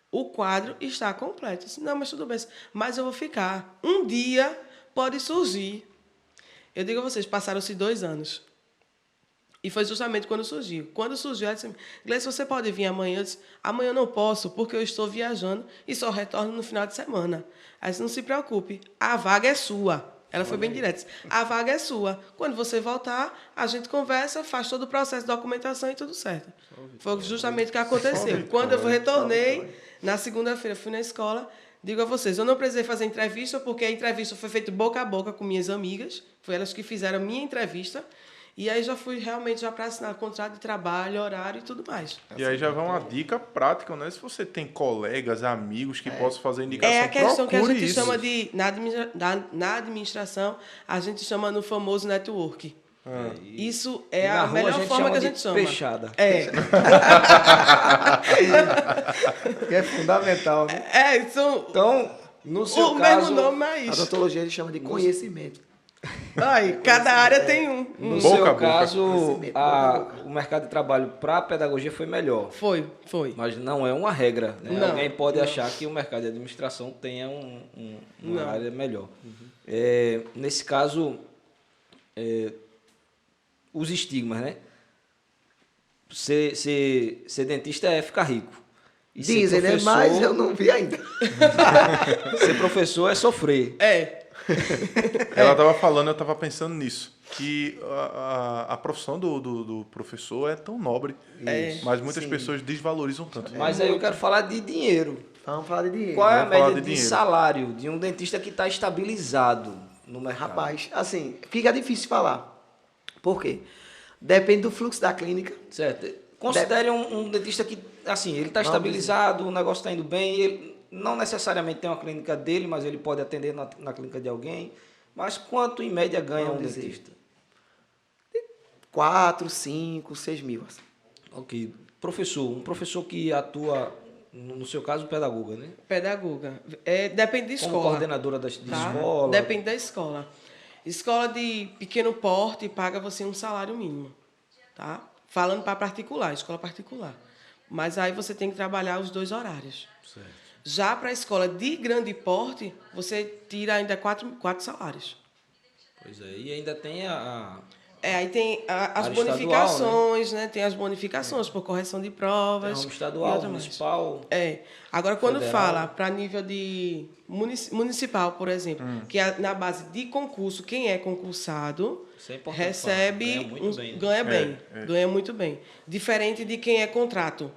O quadro está completo. Eu disse, não, mas tudo bem, mas eu vou ficar. Um dia pode surgir. Eu digo a vocês, passaram-se 2 anos. E foi justamente quando surgiu. Quando surgiu, ela disse, Gleice, você pode vir amanhã? Eu disse, amanhã eu não posso, porque eu estou viajando e só retorno no final de semana. Aí disse, não se preocupe, a vaga é sua. Ela foi bem direta. A vaga é sua. Quando você voltar, a gente conversa, faz todo o processo de documentação e tudo certo. Foi justamente o que aconteceu. Quando eu retornei, na segunda-feira, fui na escola, digo a vocês, eu não precisei fazer entrevista, porque a entrevista foi feita boca a boca com minhas amigas. Foi elas que fizeram a minha entrevista. E aí já fui realmente para assinar contrato de trabalho, horário e tudo mais. E aí já vai uma dica prática, né? Se você tem colegas, amigos que possam fazer indicação, É a questão que a procure gente isso. chama de, na administração, a gente chama no famoso network. Isso é Na a rua melhor a gente forma chama que a de gente chama. peixada. Que é fundamental, né? São Então, no seu o caso... mesmo nome é A isso. odontologia ele chama de conhecimento. Ai, cada área tem um. No Boca seu a boca. caso, Conhecimento, boca a boca. o mercado de trabalho para a pedagogia foi melhor. Foi. Mas não é uma regra, né? Não, Alguém pode não. achar que o mercado de administração tenha uma Não. área melhor. Nesse caso, os estigmas, né? Ser dentista é ficar rico. E ser Dizem, né? professor- Mas eu não vi ainda. Ser professor é sofrer. Ela estava falando, eu estava pensando nisso. Que a profissão do professor é tão nobre, mas muitas sim. pessoas desvalorizam tanto. Mas aí eu quero falar de dinheiro. Vamos falar de dinheiro. Qual é a Vamos falar média de de dinheiro. salário de um dentista que está estabilizado no mercado? Rapaz, assim, fica difícil falar. Por quê? Depende do fluxo da clínica. Certo. Considere um dentista que, assim, ele está estabilizado, o negócio está indo bem, ele não necessariamente tem uma clínica dele, mas ele pode atender na clínica de alguém. Mas quanto, em média, ganha Vamos um dizer. dentista? 4, 5, 6 mil. Assim. Ok. Um professor que atua, no seu caso, pedagoga, né? Pedagoga. Depende da Como escola. coordenadora de Tá? escola. Depende da escola. Escola de pequeno porte paga você um salário mínimo, tá? Falando para particular, escola particular. Mas aí você tem que trabalhar os 2 horários. Certo. Já para a escola de grande porte, você tira ainda 4 salários. Pois é, e ainda tem Aí tem as Área bonificações, né? Tem as bonificações por correção de provas. ramo e estadual, outra mais. municipal. Agora, quando Federal. fala para nível de municipal, por exemplo, que é na base de concurso, quem é concursado Isso é importante recebe falar. Ganha muito bem, né? ganha muito bem. Diferente de quem é contrato.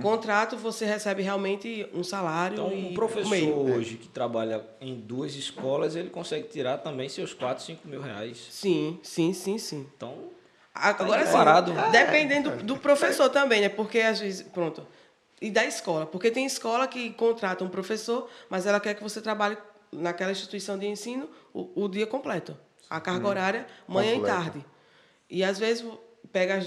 Contrato, você recebe realmente um salário Então, e um professor meio. hoje que trabalha em 2 escolas, ele consegue tirar também seus 4, 5 mil reais. Sim. Então, Agora sim, equiparado. dependendo do professor também, né? Porque às vezes, pronto, e da escola. Porque tem escola que contrata um professor, mas ela quer que você trabalhe naquela instituição de ensino o dia completo. A carga horária, manhã Completa. e tarde. E às vezes pega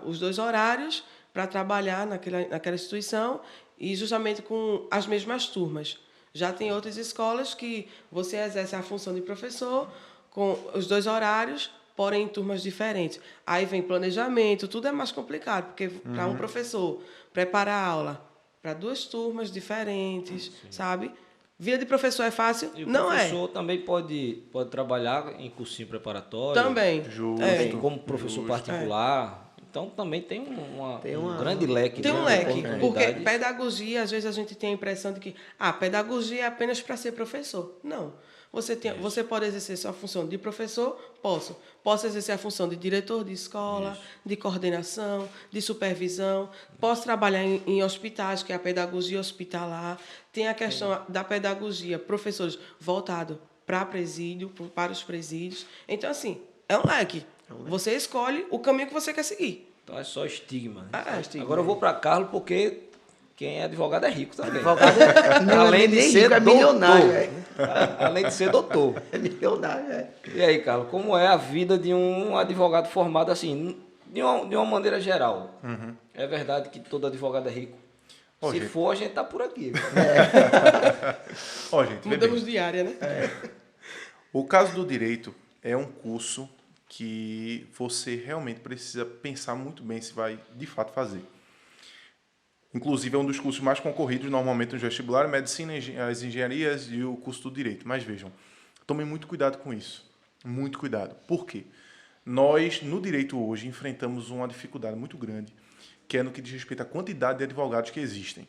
os 2 horários para trabalhar naquela instituição e justamente com as mesmas turmas. Já tem outras escolas que você exerce a função de professor com os 2 horários, porém em turmas diferentes. Aí vem planejamento, tudo é mais complicado, porque para um professor preparar a aula para 2 turmas diferentes, sabe? Vida de professor é fácil? E o Não professor também pode trabalhar em cursinho preparatório. Também. Justo. Também como professor particular. Então também tem um grande leque. Tem um de leque, porque oportunidades. pedagogia, às vezes a gente tem a impressão de que pedagogia é apenas para ser professor. Não. Você pode exercer sua função de professor? Posso exercer a função de diretor de escola, de coordenação, de supervisão. Posso trabalhar em hospitais, que é a pedagogia hospitalar. Tem a questão da pedagogia, professores voltados para presídio, para os presídios. Então, assim, é um leque. Você escolhe o caminho que você quer seguir. Então é só estigma. Né? estigma. Agora eu vou para Carlos porque quem é advogado é rico também. Advogado não Além é de nem ser rico, é doutor. milionário. É. Além de ser doutor. É milionário, é. E aí, Carlos, como é a vida de um advogado formado assim, de uma maneira geral? É verdade que todo advogado é rico? Ó, Se gente. for, a gente tá por aqui. Ó, gente, vê bem. Mudamos de área, né? O caso do direito é um curso que você realmente precisa pensar muito bem se vai de fato fazer. Inclusive, é um dos cursos mais concorridos normalmente no vestibular, medicina, as engenharias e o curso do direito. Mas vejam, tomem muito cuidado com isso. Muito cuidado. Por quê? Nós, no direito hoje, enfrentamos uma dificuldade muito grande, que é no que diz respeito à quantidade de advogados que existem.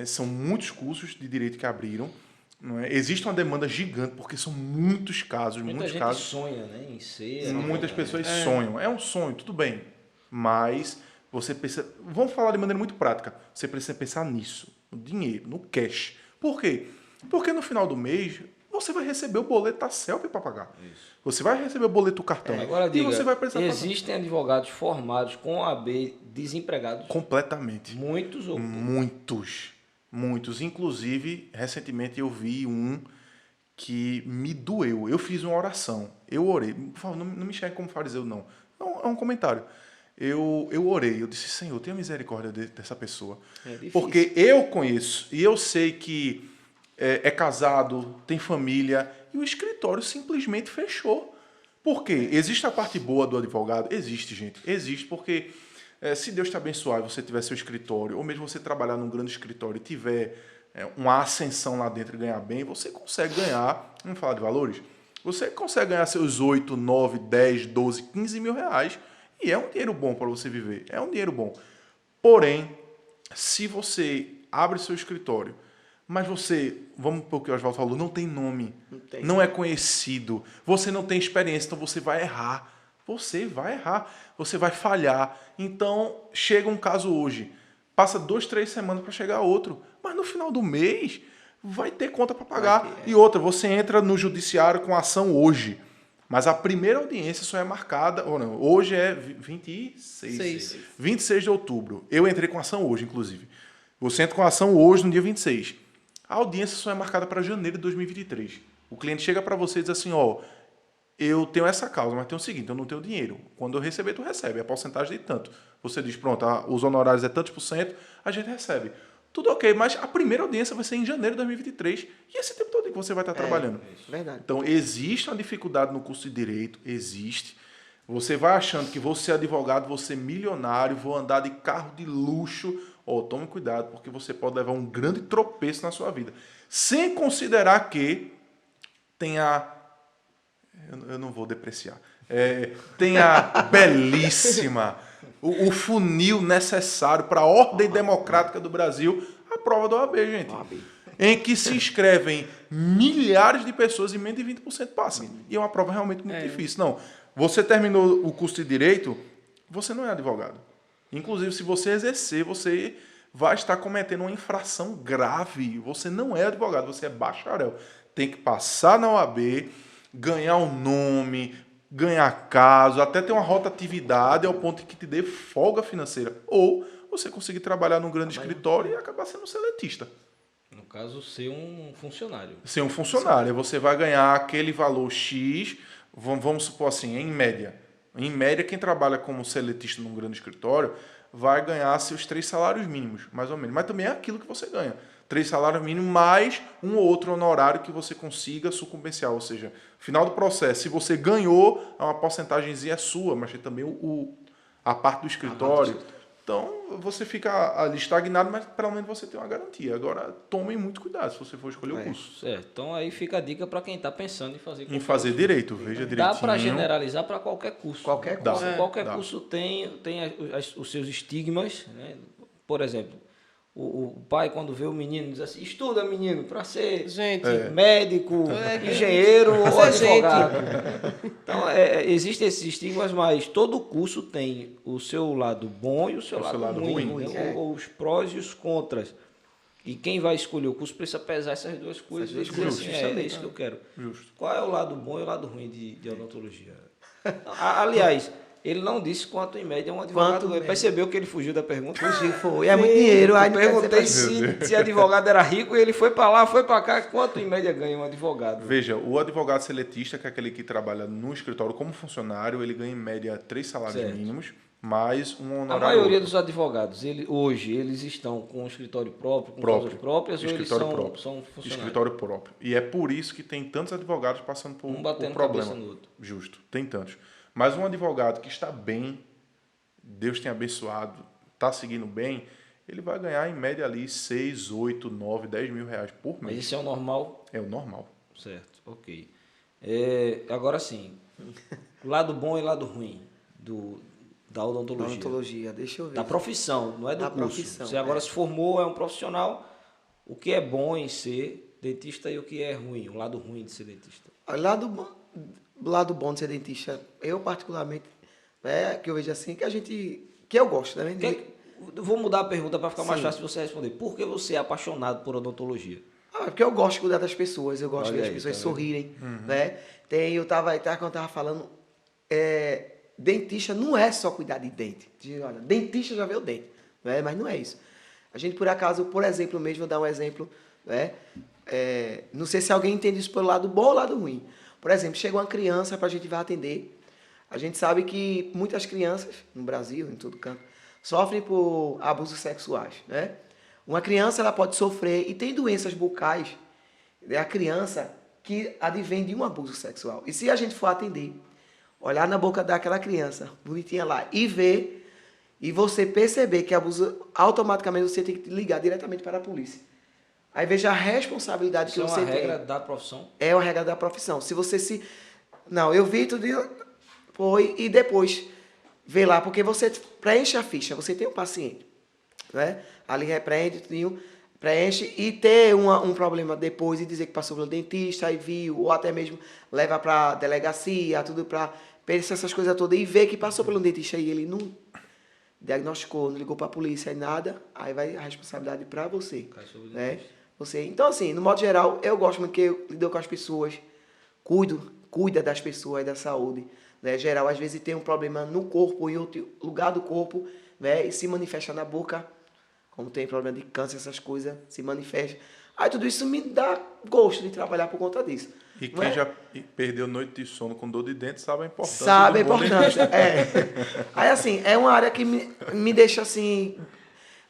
São muitos cursos de direito que abriram. Não é? Existe uma demanda gigante, porque são muitos casos, Muita muitos gente casos. sonha, né, em ser. Muitas advogado. pessoas sonham. É um sonho, tudo bem. Mas você precisa... Vamos falar de maneira muito prática. Você precisa pensar nisso, no dinheiro, no cash. Por quê? Porque no final do mês, você vai receber o boleto da CELP para pagar. Isso. Você vai receber o boleto do cartão. Agora e diga, você vai precisar pagar. existem advogados formados com AB desempregados? Completamente. Muitos ou Muitos. Inclusive, recentemente eu vi um que me doeu. Eu fiz uma oração. Eu orei. Por favor, não me enxergue como fariseu, não. Não, é um comentário. Eu orei. Eu disse, Senhor, tenha misericórdia dessa pessoa. difícil. Porque eu conheço e eu sei que é casado, tem família, e o escritório simplesmente fechou. Por quê? Existe a parte boa do advogado? Existe, gente. Existe porque se Deus te abençoar e você tiver seu escritório, ou mesmo você trabalhar num grande escritório e tiver uma ascensão lá dentro e ganhar bem, você consegue ganhar, vamos falar de valores, você consegue ganhar seus 8, 9, 10, 12, 15 mil reais e é um dinheiro bom para você viver. É um dinheiro bom. Porém, se você abre seu escritório, mas você, vamos para o que o Oswaldo falou, não tem nome, não é conhecido, você não tem experiência, então você vai errar. Você vai errar, você vai falhar. Então, chega um caso hoje, passa 2, 3 semanas para chegar outro, mas no final do mês vai ter conta para pagar. E outra, você entra no judiciário com ação hoje, mas a primeira audiência só é marcada, ou não, hoje é 26 de outubro. Eu entrei com ação hoje, inclusive. Você entra com ação hoje, no dia 26. A audiência só é marcada para janeiro de 2023. O cliente chega para você e diz assim, ó, eu tenho essa causa, mas tem o seguinte, eu não tenho dinheiro. Quando eu receber, tu recebe. A porcentagem de tanto. Você diz, pronto, os honorários é tantos %, a gente recebe. Tudo ok, mas a primeira audiência vai ser em janeiro de 2023. E esse tempo todo que você vai estar trabalhando. Verdade. Então, existe uma dificuldade no curso de Direito, existe. Você vai achando que vou ser advogado, vou ser milionário, vou andar de carro de luxo. Tome cuidado, porque você pode levar um grande tropeço na sua vida. Sem considerar que tem eu não vou depreciar. Tem a belíssima, o funil necessário para a ordem democrática do Brasil, a prova da OAB, gente. Em que se inscrevem milhares de pessoas e menos de 20% passam. E é uma prova realmente muito difícil. Não, você terminou o curso de Direito, você não é advogado. Inclusive, se você exercer, você vai estar cometendo uma infração grave. Você não é advogado, você é bacharel. Tem que passar na OAB, ganhar um nome, ganhar caso, até ter uma rotatividade ao ponto que te dê folga financeira. Ou você conseguir trabalhar num grande escritório e acabar sendo seletista. No caso, ser um funcionário. Ser um funcionário. Você vai ganhar aquele valor X, vamos supor assim, em média. Em média, quem trabalha como seletista num grande escritório vai ganhar seus 3 salários mínimos, mais ou menos. Mas também é aquilo que você ganha. 3 salários mínimos mais um ou outro honorário que você consiga sucumbenciar. Ou seja, final do processo, se você ganhou, uma porcentagemzinha sua, mas tem também a parte do escritório. Então, você fica ali estagnado, mas pelo menos você tem uma garantia. Agora, tomem muito cuidado se você for escolher o curso. Certo. Então, aí fica a dica para quem está pensando em fazer curso. Em fazer direito, veja direitinho. Dá para generalizar para qualquer curso. Qualquer curso. Qualquer curso tem os seus estigmas. Né? Por exemplo, o pai, quando vê o menino, diz assim, estuda, menino, para ser médico, engenheiro ou advogado. Então, existem esses estigmas, mas todo curso tem o seu lado bom e o seu lado ruim. Né? Os prós e os contras. E quem vai escolher o curso precisa pesar essas duas coisas e dizer assim, é isso que eu quero. Justo. Qual é o lado bom e o lado ruim de odontologia? Aliás, ele não disse quanto em média um advogado ganha. Percebeu que ele fugiu da pergunta? Fugiu, foi. É muito dinheiro. Eu perguntei se advogado era rico e ele foi para lá, foi para cá. Quanto em média ganha um advogado? Veja, o advogado seletista, que é aquele que trabalha no escritório como funcionário, ele ganha em média 3 salários mínimos, mais um honorário. A maioria dos advogados, hoje, eles estão com um escritório próprio, com causas próprias, ou eles são funcionários? Escritório próprio. E é por isso que tem tantos advogados passando por batendo problema. Cabeça no outro. Justo, tem tantos. Mas um advogado que está bem, Deus tem abençoado, está seguindo bem, ele vai ganhar em média ali 6, 8, 9, 10 mil reais por mês. Mas isso é o normal? É o normal. Certo, ok. Agora sim, lado bom e lado ruim da odontologia. Da odontologia, deixa eu ver. Da profissão, não é do Da curso. profissão, Você agora se formou, é um profissional, o que é bom em ser dentista e o que é ruim, o lado ruim de ser dentista. O lado bom de ser dentista, eu particularmente, que eu vejo assim, que eu gosto, né? Vou mudar a pergunta para ficar mais fácil de você responder. Por que você é apaixonado por odontologia? Porque eu gosto de cuidar das pessoas, eu gosto de ver as pessoas sorrirem, né? Quando eu estava falando, dentista não é só cuidar de dente. Olha, dentista já vê o dente, né? Mas não é isso. A gente, por acaso, por exemplo mesmo, vou dar um exemplo, né? Não sei se alguém entende isso pelo lado bom ou lado ruim. Por exemplo, chega uma criança para a gente vai atender. A gente sabe que muitas crianças, no Brasil, em todo canto, sofrem por abusos sexuais, né? Uma criança ela pode sofrer e tem doenças bucais, a criança que advém de um abuso sexual. E se a gente for atender olhar na boca daquela criança, bonitinha lá, e ver, e você perceber que abuso, automaticamente você tem que ligar diretamente para a polícia. Aí veja a responsabilidade Isso que é você uma tem. regra da profissão. É uma regra da profissão. Se você se... Não, eu vi tudo, foi, e depois vê lá, porque você preenche a ficha, você tem um paciente, né? Ali repreende, tudinho, preenche, e ter um problema depois e dizer que passou pelo dentista e viu, ou até mesmo leva para delegacia, tudo para pensar essas coisas todas, e ver que passou pelo dentista e ele não diagnosticou, não ligou para a polícia e nada, aí vai a responsabilidade para você, Cai sobre o né? dentista. Você, então assim, no modo geral, eu gosto muito que eu lido com as pessoas, cuida das pessoas, da saúde, né? Geral, às vezes tem um problema no corpo, em outro lugar do corpo, né? E se manifesta na boca, como tem problema de câncer, essas coisas, se manifesta. Aí tudo isso me dá gosto de trabalhar por conta disso. E Não quem é? já perdeu noite de sono com dor de dente sabe a importância Sabe a do bom importância, dentista. é. Aí assim, é uma área que me deixa assim,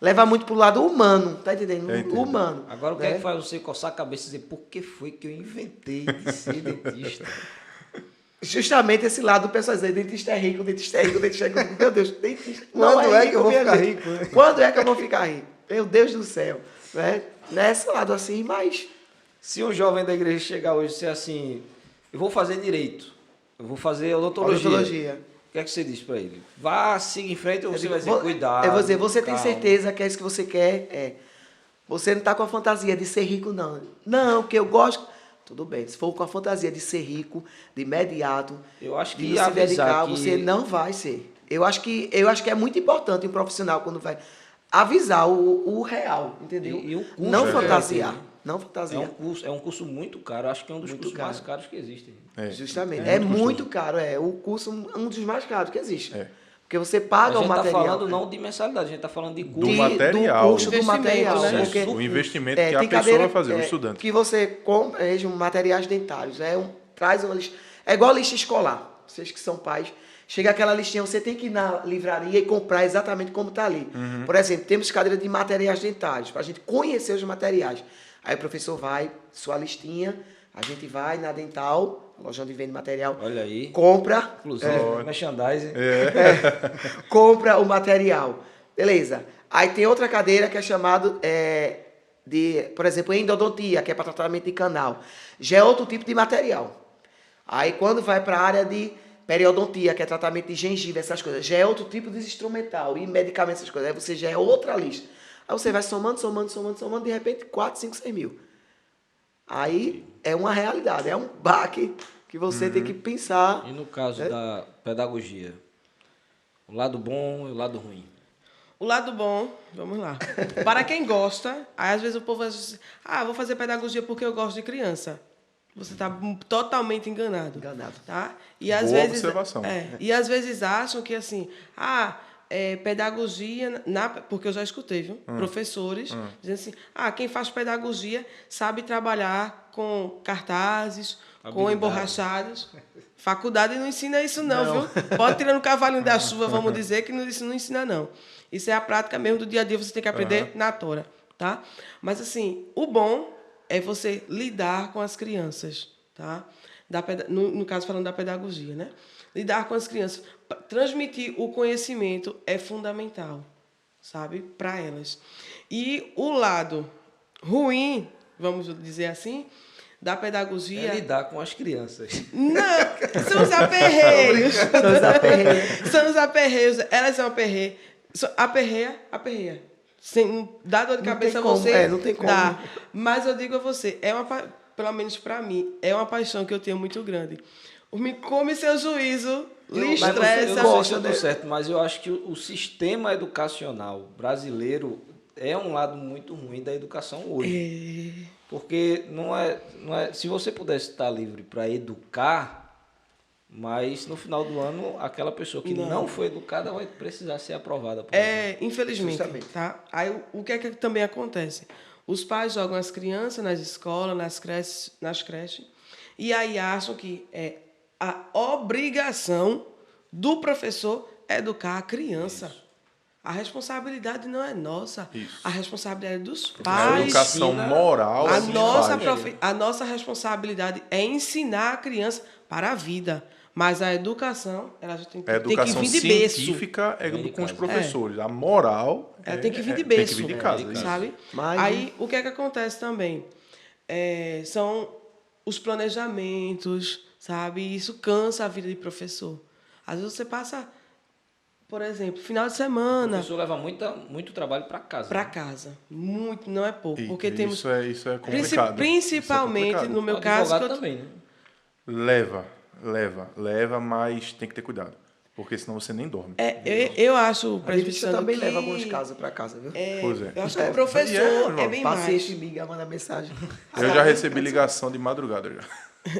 leva muito pro lado humano, tá entendendo? Eu entendo. Humano. Agora, o que né? é que faz você coçar a cabeça e dizer por que foi que eu inventei de ser dentista? Justamente esse lado do pessoal dizer, dentista é rico, dentista é rico, dentista é rico. Meu Deus, dentista Quando não é que eu vou minha ficar gente. rico, né? Quando é que eu vou ficar rico? Meu Deus do céu. Né? Nesse lado assim, mas... Se um jovem da igreja chegar hoje e disser assim, eu vou fazer direito, eu vou fazer odontologia. Odontologia. O que é que você diz para ele? Vá, siga em frente ou você vai dizer, Vou- cuidado. Eu vou dizer, você tem calma. certeza que é isso que você quer? É. Você não está com a fantasia de ser rico, não. Não, porque eu gosto... Tudo bem, se for com a fantasia de ser rico, de imediato, Eu acho de que não se dedicar, avisar que... você não vai ser. Eu acho que é muito importante um profissional quando vai avisar o real, entendeu? E o custo, não né? fantasiar. Não fantasiar. É um curso muito caro, acho que é um dos Muito cursos caro. mais caros que existem. É. Justamente. É É muito muito caro, é. O curso é um dos mais caros que existe. É. Porque você A paga o gente está material. falando não de mensalidade, a gente está falando de Do custo. material. Do custo do Investimento, material. né? Porque O investimento que a tem pessoa cadeira, vai fazer, o estudante. Que você compra materiais dentários. Traz uma lista. É igual a lista escolar. Vocês que são pais, chega aquela listinha, você tem que ir na livraria e comprar exatamente como está ali. Por exemplo, temos cadeira de materiais dentários, para a gente conhecer os materiais. Aí o professor vai, sua listinha, a gente vai na Dental, loja onde vende material, Olha aí. compra, Inclusive, merchandising. compra o material. Beleza. Aí tem outra cadeira que é chamado por exemplo, endodontia, que é para tratamento de canal. Já é outro tipo de material. Aí quando vai para a área de periodontia, que é tratamento de gengiva, essas coisas, já é outro tipo de instrumental e medicamentos, essas coisas. Aí você já é outra lista. Aí você vai somando, de repente 4, 5, 6 mil. Aí é uma realidade, é um baque que você tem que pensar. E no caso da pedagogia? O lado bom e o lado ruim. O lado bom, vamos lá. Para quem gosta, aí às vezes o povo diz assim, vou fazer pedagogia porque eu gosto de criança. Você está totalmente enganado. Enganado. Tá? E às Boa vezes, observação. e às vezes acham que assim, pedagogia, porque eu já escutei, viu? Professores dizendo assim, quem faz pedagogia sabe trabalhar com cartazes, com Habilidade. emborrachados. Faculdade não ensina isso não, viu? Pode tirar no cavalinho da chuva, vamos dizer, que isso não ensina não. Isso é a prática mesmo do dia a dia, você tem que aprender na tora, tá? Mas assim, o bom é você lidar com as crianças, tá? No caso, falando da pedagogia, né? Lidar com as crianças. Transmitir o conhecimento é fundamental, sabe? Para elas. E o lado ruim, vamos dizer assim, da pedagogia... É lidar com as crianças. Não, são os aperreios. São os aperreios. São os aperreios. Elas são aperreias. Aperreia. Sem dar dor de Não cabeça tem como, você não tem como. dá. Mas eu digo a você, pelo menos para mim, é uma paixão que eu tenho muito grande. Me come seu juízo, lhe Mas eu estressa. não sei se eu estou certo, mas eu acho que o sistema educacional brasileiro é um lado muito ruim da educação hoje. Porque não é, se você pudesse estar livre para educar, mas no final do ano aquela pessoa que não foi educada vai precisar ser aprovada. Por exemplo. Infelizmente, Justamente. tá? Aí o que é que também acontece? Os pais jogam as crianças nas escolas, nas creches, e aí acham que é a obrigação do professor educar a criança. Isso. A responsabilidade não é nossa. Isso. A responsabilidade é dos A pais. educação ensina moral A dos nossa, pais. a nossa responsabilidade é ensinar a criança para a vida. Mas a educação, ela já A tem que educação vir de berço. científica é Vem de com os casa. professores. A moral Ela tem que vir de tem que berço. vir de casa. de isso. Sabe? Mas, Aí, o que é que acontece também? São os planejamentos, sabe? E isso cansa a vida de professor. Às vezes você passa, por exemplo, final de O semana professor leva muito trabalho para casa. para né? casa. Muito, não é pouco. Porque Isso temos, isso é complicado. principalmente, Isso é complicado. no meu O caso... advogado que eu- também, né? Leva, mas tem que ter cuidado. Porque senão você nem dorme. eu acho, a revista presbiteriano, também que leva alguns casos para casa, viu? Pois é. Eu acho que É, o professor e é, é bem Paciente mais. liga, manda mensagem. Eu já recebi ligação de madrugada já.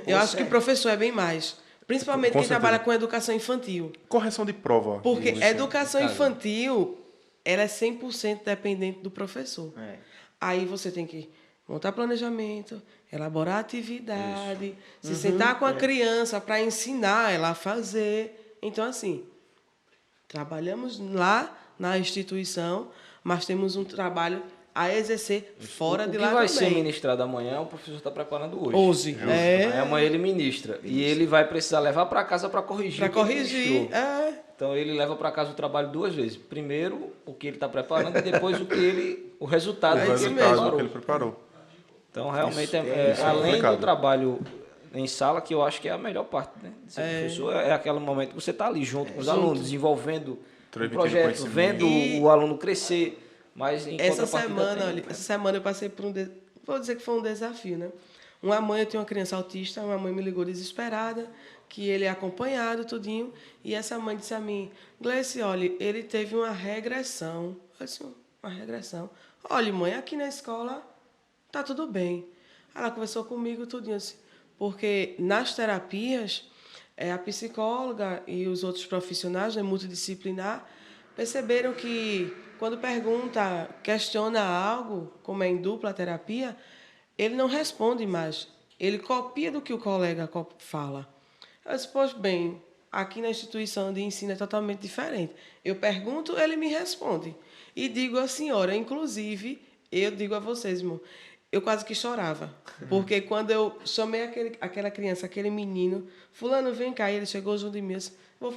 Eu acho que o professor é bem mais. Principalmente Com quem certeza. trabalha com educação infantil. Correção de prova. Porque Luciano. educação Casa. infantil, ela é 100% dependente do professor. É. Aí você tem que montar planejamento, elaborar atividade, se sentar com a criança para ensinar ela a fazer. Então, assim, trabalhamos lá na instituição, mas temos um trabalho a exercer fora o de que lá vai ser também. ministrado amanhã, o professor está preparando hoje. Hoje. Aí amanhã ele ministra. E ele vai precisar levar para casa para corrigir. Para o que ele corrigir. ministrou. Então ele leva para casa o trabalho 2 vezes. Primeiro o que ele está preparando e depois o resultado O que ele isso resultado preparou. que ele preparou. Então realmente isso é além complicado. do trabalho em sala, que eu acho que é a melhor parte, né? De ser professor, é aquele momento que você está ali junto com os alunos, desenvolvendo o Transmitindo projeto, conhecimento. vendo E o aluno crescer. Mas em Essa contrapartida semana, tem- olha, essa semana eu passei por vou dizer que foi um desafio, né? Uma mãe, eu tenho uma criança autista, uma mãe me ligou desesperada, que ele é acompanhado, tudinho, e essa mãe disse a mim, Gleice, olha, ele teve uma regressão. Eu disse, uma regressão? Olha, mãe, aqui na escola tá tudo bem. Ela conversou comigo, tudinho, assim, porque nas terapias, a psicóloga e os outros profissionais, né, multidisciplinar, perceberam que quando pergunta, questiona algo, como é em dupla terapia, ele não responde mais. Ele copia do que o colega fala. Eu disse, pois bem, aqui na instituição de ensino é totalmente diferente. Eu pergunto, ele me responde. E digo à senhora, inclusive, eu digo a vocês, irmão, eu quase que chorava. Porque quando eu chamei aquela criança, aquele menino, fulano, vem cá, e ele chegou junto de mim,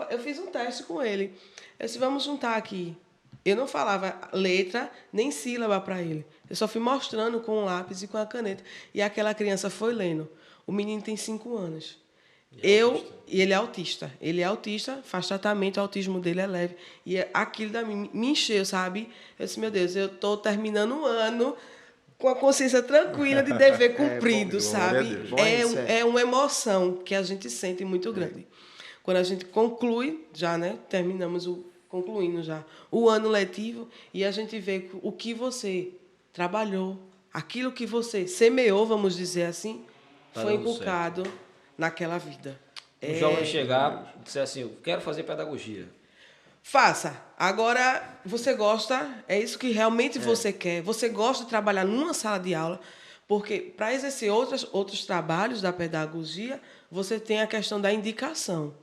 eu fiz um teste com ele. Eu disse, vamos juntar aqui. Eu não falava letra nem sílaba para ele. Eu só fui mostrando com o lápis e com a caneta. E aquela criança foi lendo. O menino tem 5 anos. E ele é autista. Ele é autista, faz tratamento, o autismo dele é leve. E aquilo me encheu, sabe? Eu disse, meu Deus, eu estou terminando um ano com a consciência tranquila de dever cumprido, bom, sabe? glória a Deus. Bom isso, É uma emoção que a gente sente muito grande. Quando a gente conclui, já, né? Concluindo já o ano letivo, e a gente vê o que você trabalhou, aquilo que você semeou, vamos dizer assim, Tá foi dando inculcado naquela vida. O jovem chegar e disser assim, eu quero fazer pedagogia. Faça. Agora, você gosta, é isso que realmente você quer. Você gosta de trabalhar numa sala de aula, porque para exercer outros trabalhos da pedagogia, você tem a questão da indicação.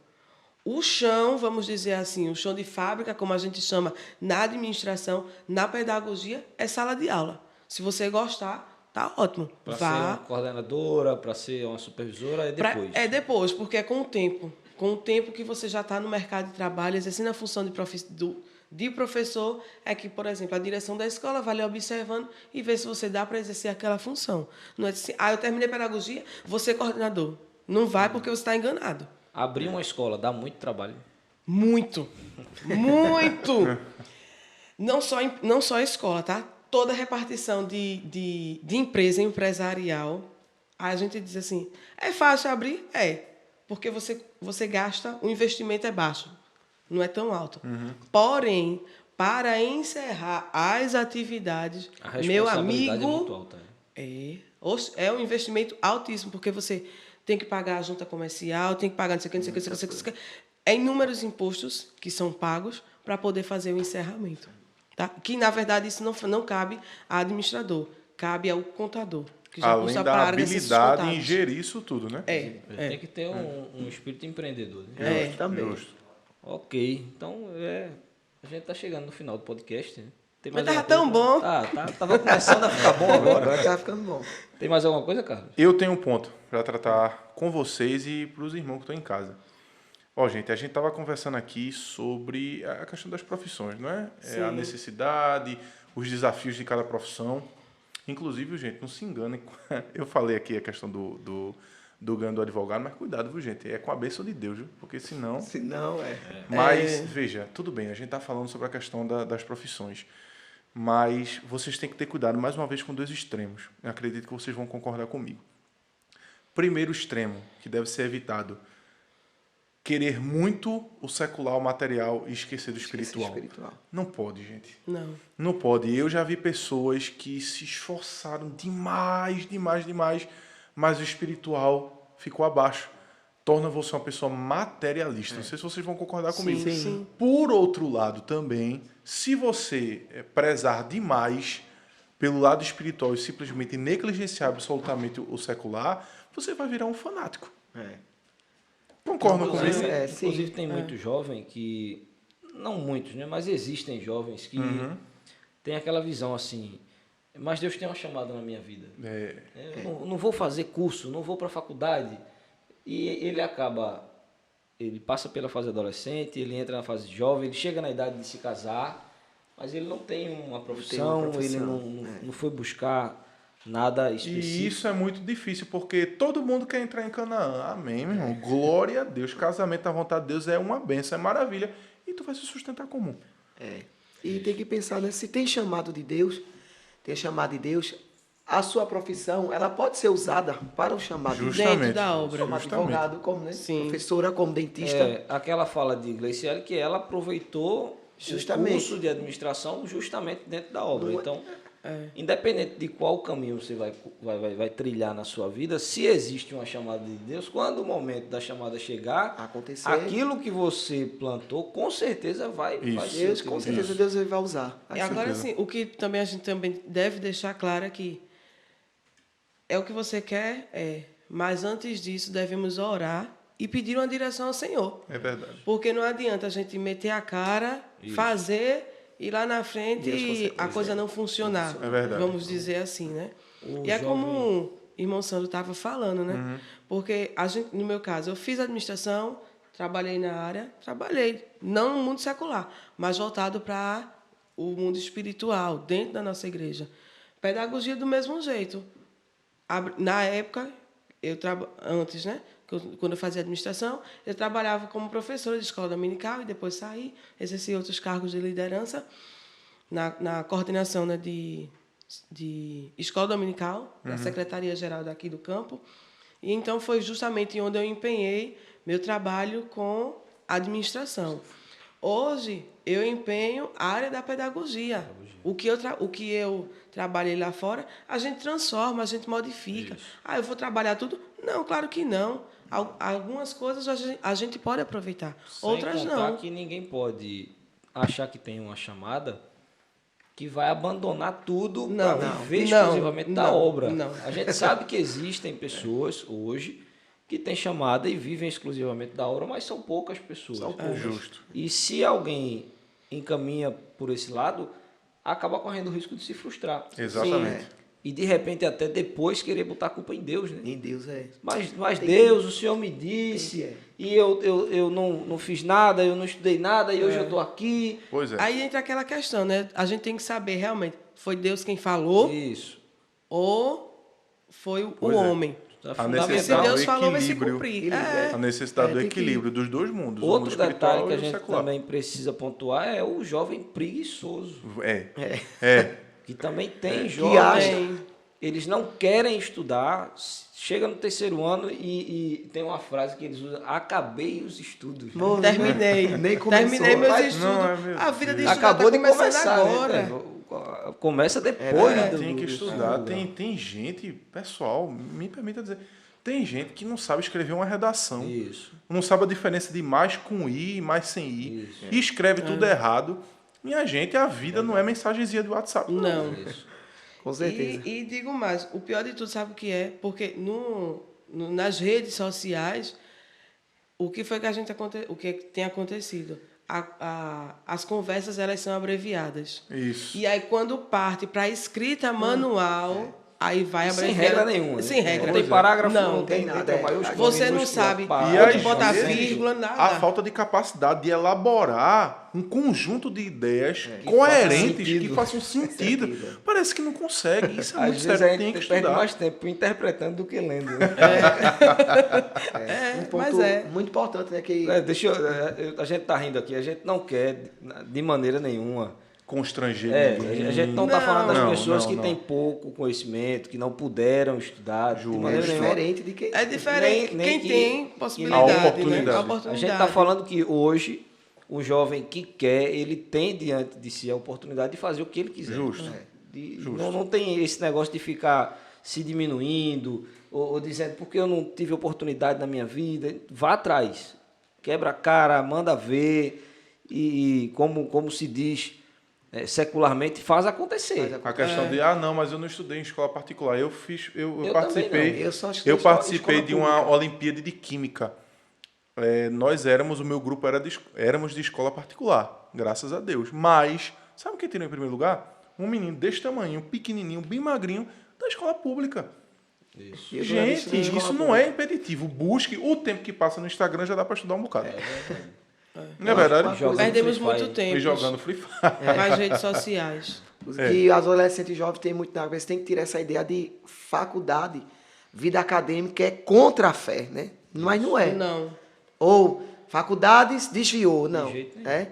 O chão, vamos dizer assim, o chão de fábrica, como a gente chama na administração, na pedagogia, é sala de aula. Se você gostar, tá ótimo. Para ser uma coordenadora, para ser uma supervisora, é depois. É depois, porque é com o tempo. Com o tempo que você já está no mercado de trabalho, exercendo a função de professor, é que, por exemplo, a direção da escola vai lhe observando e ver se você dá para exercer aquela função. Não é assim, eu terminei pedagogia, vou ser coordenador. Não vai porque você está enganado. Abrir uma escola dá muito trabalho. Muito. Muito. Não só a escola, tá? Toda a repartição de empresa empresarial, a gente diz assim, é fácil abrir? É. Porque você gasta, o investimento é baixo. Não é tão alto. Porém, para encerrar as atividades, A meu responsabilidade amigo... é muito alta. É um investimento altíssimo, porque você tem que pagar a junta comercial, tem que pagar não sei o que, não sei o que, não sei o que. É inúmeros impostos que são pagos para poder fazer o encerramento. Tá? Que, na verdade, isso não cabe ao administrador, cabe ao contador. Que já Além puxa da para a área de ciências habilidade em contábeis. gerir isso tudo, né? Tem que ter um espírito empreendedor. Né? Também. Justo. Ok, então a gente está chegando no final do podcast. Né? Tem Mas mais tava alguma tão coisa? bom. Tava começando a ficar bom agora. Agora tá ficando bom. Tem mais alguma coisa, Carlos? Eu tenho um ponto para tratar com vocês e para os irmãos que estão em casa. Ó, gente, a gente estava conversando aqui sobre a questão das profissões, não é? Sim. A necessidade, os desafios de cada profissão. Inclusive, gente, não se enganem. Eu falei aqui a questão do ganho do advogado, mas cuidado, viu, gente? É com a bênção de Deus, viu? Porque senão... Se não, Mas, veja, tudo bem, a gente está falando sobre a questão das profissões. Mas vocês têm que ter cuidado, mais uma vez, com dois extremos. Eu acredito que vocês vão concordar comigo. Primeiro extremo, que deve ser evitado, querer muito o secular, o material e esquecer do espiritual. Não pode, gente. Não. Não pode. Eu já vi pessoas que se esforçaram demais, mas o espiritual ficou abaixo. Torna você uma pessoa materialista. Não sei se vocês vão concordar comigo. Sim. Por outro lado também, se você prezar demais pelo lado espiritual e simplesmente negligenciar absolutamente o secular, você vai virar um fanático. Concordam comigo? Inclusive tem muito jovem que, não muitos, né, mas existem jovens que têm aquela visão assim, mas Deus tem uma chamada na minha vida. Eu não vou fazer curso, não vou para a faculdade. E ele passa pela fase adolescente, ele entra na fase jovem, ele chega na idade de se casar, mas ele não tem uma profissão, ele não foi buscar nada específico. E isso é muito difícil, porque todo mundo quer entrar em Canaã. Amém, meu irmão. Glória a Deus. Casamento à vontade de Deus é uma bênção, é maravilha. E tu vai se sustentar como? E tem que pensar, né? Se tem chamado de Deus, a sua profissão, ela pode ser usada para o chamado de Deus. Dentro da obra. Como advogado, como, né? Sim. Professora, como dentista. Aquela fala de Gleiciele que ela aproveitou Justamente. o curso de administração justamente dentro da obra. Então, independente de qual caminho você vai trilhar na sua vida, se existe uma chamada de Deus, quando o momento da chamada chegar, Acontecer. aquilo que você plantou, com certeza vai ser Deus, com certeza, Deus vai usar. E agora, sim, o que também a gente também deve deixar claro é que é o que você quer, mas antes disso devemos orar e pedir uma direção ao Senhor. É verdade. Porque não adianta a gente meter a cara, fazer e lá na frente a coisa não funcionar. É verdade. Vamos dizer assim, né? E é como o irmão Sandro estava falando, né? Porque a gente, no meu caso, eu fiz administração, trabalhei na área, não no mundo secular, mas voltado para o mundo espiritual, dentro da nossa igreja. Pedagogia do mesmo jeito. Na época, antes, né? Quando eu fazia administração, eu trabalhava como professora de escola dominical e depois saí, exerci outros cargos de liderança na coordenação, né, de escola dominical, da Secretaria-Geral daqui do campo. E então foi justamente onde eu empenhei meu trabalho com administração. Hoje, eu empenho a área da pedagogia. O que eu trabalhei lá fora, a gente transforma, a gente modifica. Eu vou trabalhar tudo? Não, claro que não. Algumas coisas a gente pode aproveitar, outras Sem contar não. que ninguém pode achar que tem uma chamada que vai abandonar tudo para viver exclusivamente da obra. Não. A gente sabe que existem pessoas hoje que têm chamada e vivem exclusivamente da obra, mas são poucas pessoas. Justo. E se alguém encaminha por esse lado, acaba correndo o risco de se frustrar. Exatamente. E de repente até depois querer botar a culpa em Deus, né? Em Deus Mas Deus, o Senhor me disse, e eu não fiz nada, eu não estudei nada, e hoje eu estou aqui. Pois é. Aí entra aquela questão, né? A gente tem que saber realmente, foi Deus quem falou Isso. ou foi o Pois é. homem? Tá A fundamental. necessidade Se Deus do falou, vai se equilíbrio. cumprir. A necessidade do tem que- equilíbrio dos dois mundos. o Outro mundo espiritual detalhe que a e o gente secular. também precisa pontuar é o jovem preguiçoso. É. Que também tem Que jovens, acha. eles não querem estudar, chega no terceiro ano e tem uma frase que eles usam, acabei os estudos. Terminei. Nem começou. Terminei meus Mas estudos. não, é meu A vida de Deus. estudar Acabou tá de começando começar, agora. né? Começa depois. Tem que estudar. Tem gente, pessoal, me permita dizer, tem gente que não sabe escrever uma redação. Isso. Não sabe a diferença de mais com i e mais sem i. Isso. E escreve tudo errado. Minha gente, a vida não é mensagenzinha do WhatsApp. Não. Isso. Com certeza. E digo mais, o pior de tudo, sabe o que é? Porque nas redes sociais, o que foi que o que tem acontecido? As conversas, elas são abreviadas. Isso. E aí, quando parte para a escrita manual, aí vai Sem abreviar. regra nenhuma. Sem né? regra. Não tem parágrafo, Não, não tem nada, letra é. maiúscula, Você não minúscula, sabe parágrafo, onde botar vezes, vírgula, nada. A falta de capacidade de elaborar um conjunto de ideias que coerentes, faça que sentido. façam sentido. Sentido. Parece que não consegue. Isso é Às muito vezes sério, a tem que gente perde estudar. mais tempo interpretando do que lendo. Né? Um ponto mas é. muito importante, né? Que A gente tá rindo aqui, a gente não quer de maneira nenhuma. Constranger ninguém. A gente não está falando das Não, pessoas não, que não. têm pouco conhecimento, que não puderam estudar, de Justo. é maneira nenhuma. diferente de quem... É diferente Nem quem que- tem possibilidade, A oportunidade. né? A A oportunidade. gente está falando que hoje o jovem que quer, ele tem diante de si a oportunidade de fazer o que ele quiser. Justo. Justo. Não tem esse negócio de ficar se diminuindo ou dizendo porque eu não tive oportunidade na minha vida. Vá atrás, quebra a cara, manda ver e como se diz secularmente, faz acontecer. A questão de, não, mas eu não estudei em escola particular. Eu Eu participei. também não. Eu só estudei Eu escola participei de uma pública. Olimpíada de Química. O meu grupo éramos de escola particular, graças a Deus. Mas, sabe quem tirou em primeiro lugar? Um menino desse tamanho, pequenininho, bem magrinho, da escola pública. Eu Gente, estudei em escola isso não pública. é impeditivo. Busque o tempo que passa no Instagram, já dá para estudar um bocado. Não é verdade? Jogando Perdemos Free Fire. muito tempo E jogando Free Fire. nas redes sociais. Que os adolescentes jovens têm muito na cabeça, tem que tirar essa ideia de faculdade, vida acadêmica é contra a fé, né? Mas não é. Não. Ou faculdades desviou, não. jeito nenhum. É?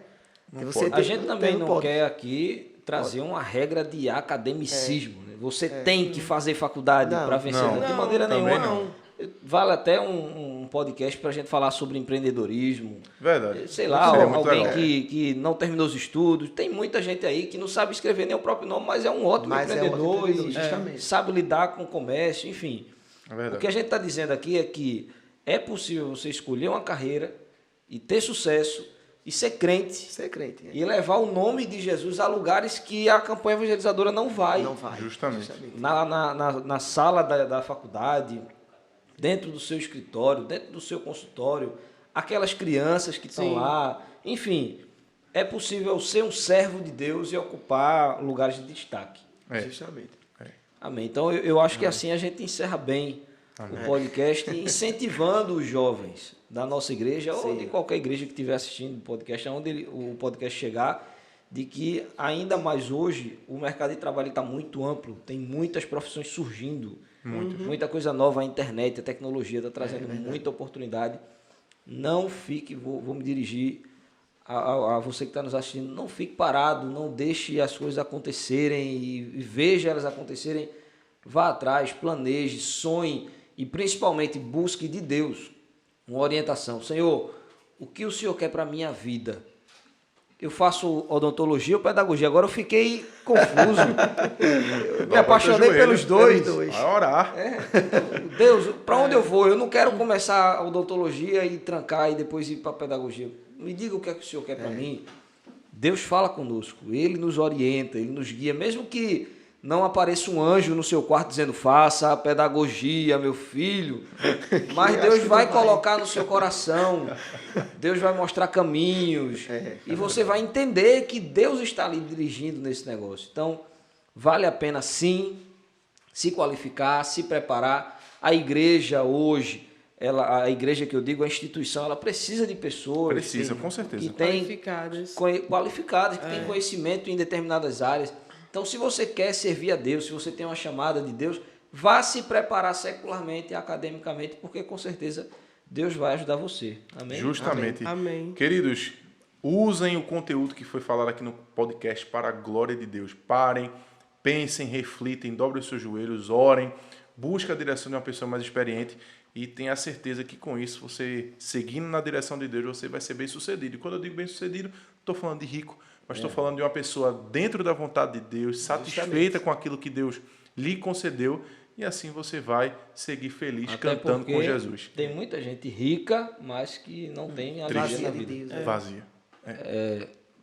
E você A gente também não pode. quer aqui trazer uma regra de academicismo. Né? Você tem que fazer faculdade Não. para vencer. Não. De maneira Também nenhuma. não. Vale até um podcast para a gente falar sobre empreendedorismo. Verdade. Sei lá, Seria muito alguém legal. que não terminou os estudos. Tem muita gente aí que não sabe escrever nem o próprio nome, mas é um ótimo Mas é um ótimo empreendedor empreendedor, e justamente. sabe lidar com o comércio, enfim. É verdade. O que a gente está dizendo aqui é que é possível você escolher uma carreira e ter sucesso e ser crente Ser crente. e levar o nome de Jesus a lugares que a campanha evangelizadora não vai. Não vai. Justamente. Na sala da faculdade, dentro do seu escritório, dentro do seu consultório, aquelas crianças que estão Sim. lá, enfim, é possível ser um servo de Deus e ocupar lugares de destaque. Justamente. Amém. Então eu acho que assim a gente encerra bem o podcast, incentivando os jovens da nossa igreja ou de qualquer igreja que estiver assistindo o podcast, aonde o podcast chegar, de que ainda mais hoje o mercado de trabalho está muito amplo, tem muitas profissões surgindo, muita coisa nova, a internet, a tecnologia está trazendo muita oportunidade. Não fique, vou me dirigir a você que está nos assistindo, não fique parado, não deixe as coisas acontecerem e veja elas acontecerem. Vá atrás, planeje, sonhe e principalmente busque de Deus uma orientação. Senhor, o que o Senhor quer para a minha vida? Eu faço odontologia ou pedagogia? Agora eu fiquei confuso. Eu me apaixonei pelos dois. Vai orar. Deus, para onde eu vou? Eu não quero começar a odontologia e trancar e depois ir para a pedagogia. Me diga o que é que o Senhor quer para mim. Deus fala conosco, Ele nos orienta, Ele nos guia, mesmo que não apareça um anjo no seu quarto dizendo faça a pedagogia, meu filho, mas Deus vai colocar no seu coração, Deus vai mostrar caminhos e você vai entender que Deus está lhe dirigindo nesse negócio. Então, vale a pena sim se qualificar, se preparar. A igreja hoje, a igreja que eu digo, a instituição, ela precisa de pessoas Precisa, com certeza. que têm Qualificadas. qualificadas, que têm conhecimento em determinadas áreas. Então, se você quer servir a Deus, se você tem uma chamada de Deus, vá se preparar secularmente e academicamente, porque com certeza Deus vai ajudar você. Amém? Justamente. Amém. Queridos, usem o conteúdo que foi falado aqui no podcast para a glória de Deus. Parem, pensem, reflitem, dobrem os seus joelhos, orem, busquem a direção de uma pessoa mais experiente e tenha certeza que com isso, você seguindo na direção de Deus, você vai ser bem sucedido. E quando eu digo bem sucedido, estou falando de rico, mas estou falando de uma pessoa dentro da vontade de Deus, satisfeita com aquilo que Deus lhe concedeu, e assim você vai seguir feliz Até cantando porque com Jesus. Tem muita gente rica, mas que não tem a Triste. vida na Vazia de vida. Deus. Vazia.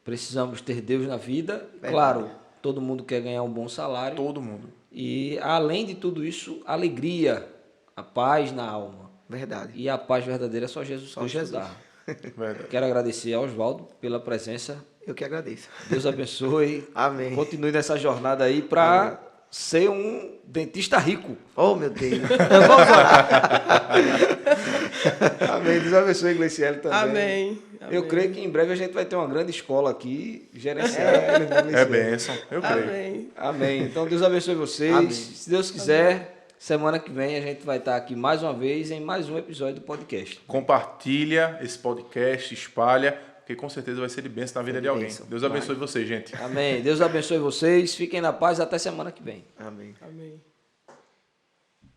Precisamos ter Deus na vida. Claro, todo mundo quer ganhar um bom salário. Todo mundo. E, além de tudo isso, alegria, a paz na alma. Verdade. E a paz verdadeira é só Jesus Cristo Jesus. dá. Verdade. Quero agradecer ao Oswaldo pela presença. Eu que agradeço. Deus abençoe. Amém. Continue nessa jornada aí para ser um dentista rico. Oh, meu Deus. Vamos orar. Amém. Deus abençoe a Gleiciele também. Amém. Eu creio que em breve a gente vai ter uma grande escola aqui, gerenciada. É bênção, eu creio. Amém. Amém. Então Deus abençoe vocês. Amém. Se Deus quiser, semana que vem a gente vai estar aqui mais uma vez em mais um episódio do podcast. Compartilha esse podcast, espalha, porque com certeza vai ser de bênção na vida de alguém. bênção. Deus abençoe vocês, gente. Amém. Deus abençoe vocês. Fiquem na paz. Até semana que vem. Amém. Amém.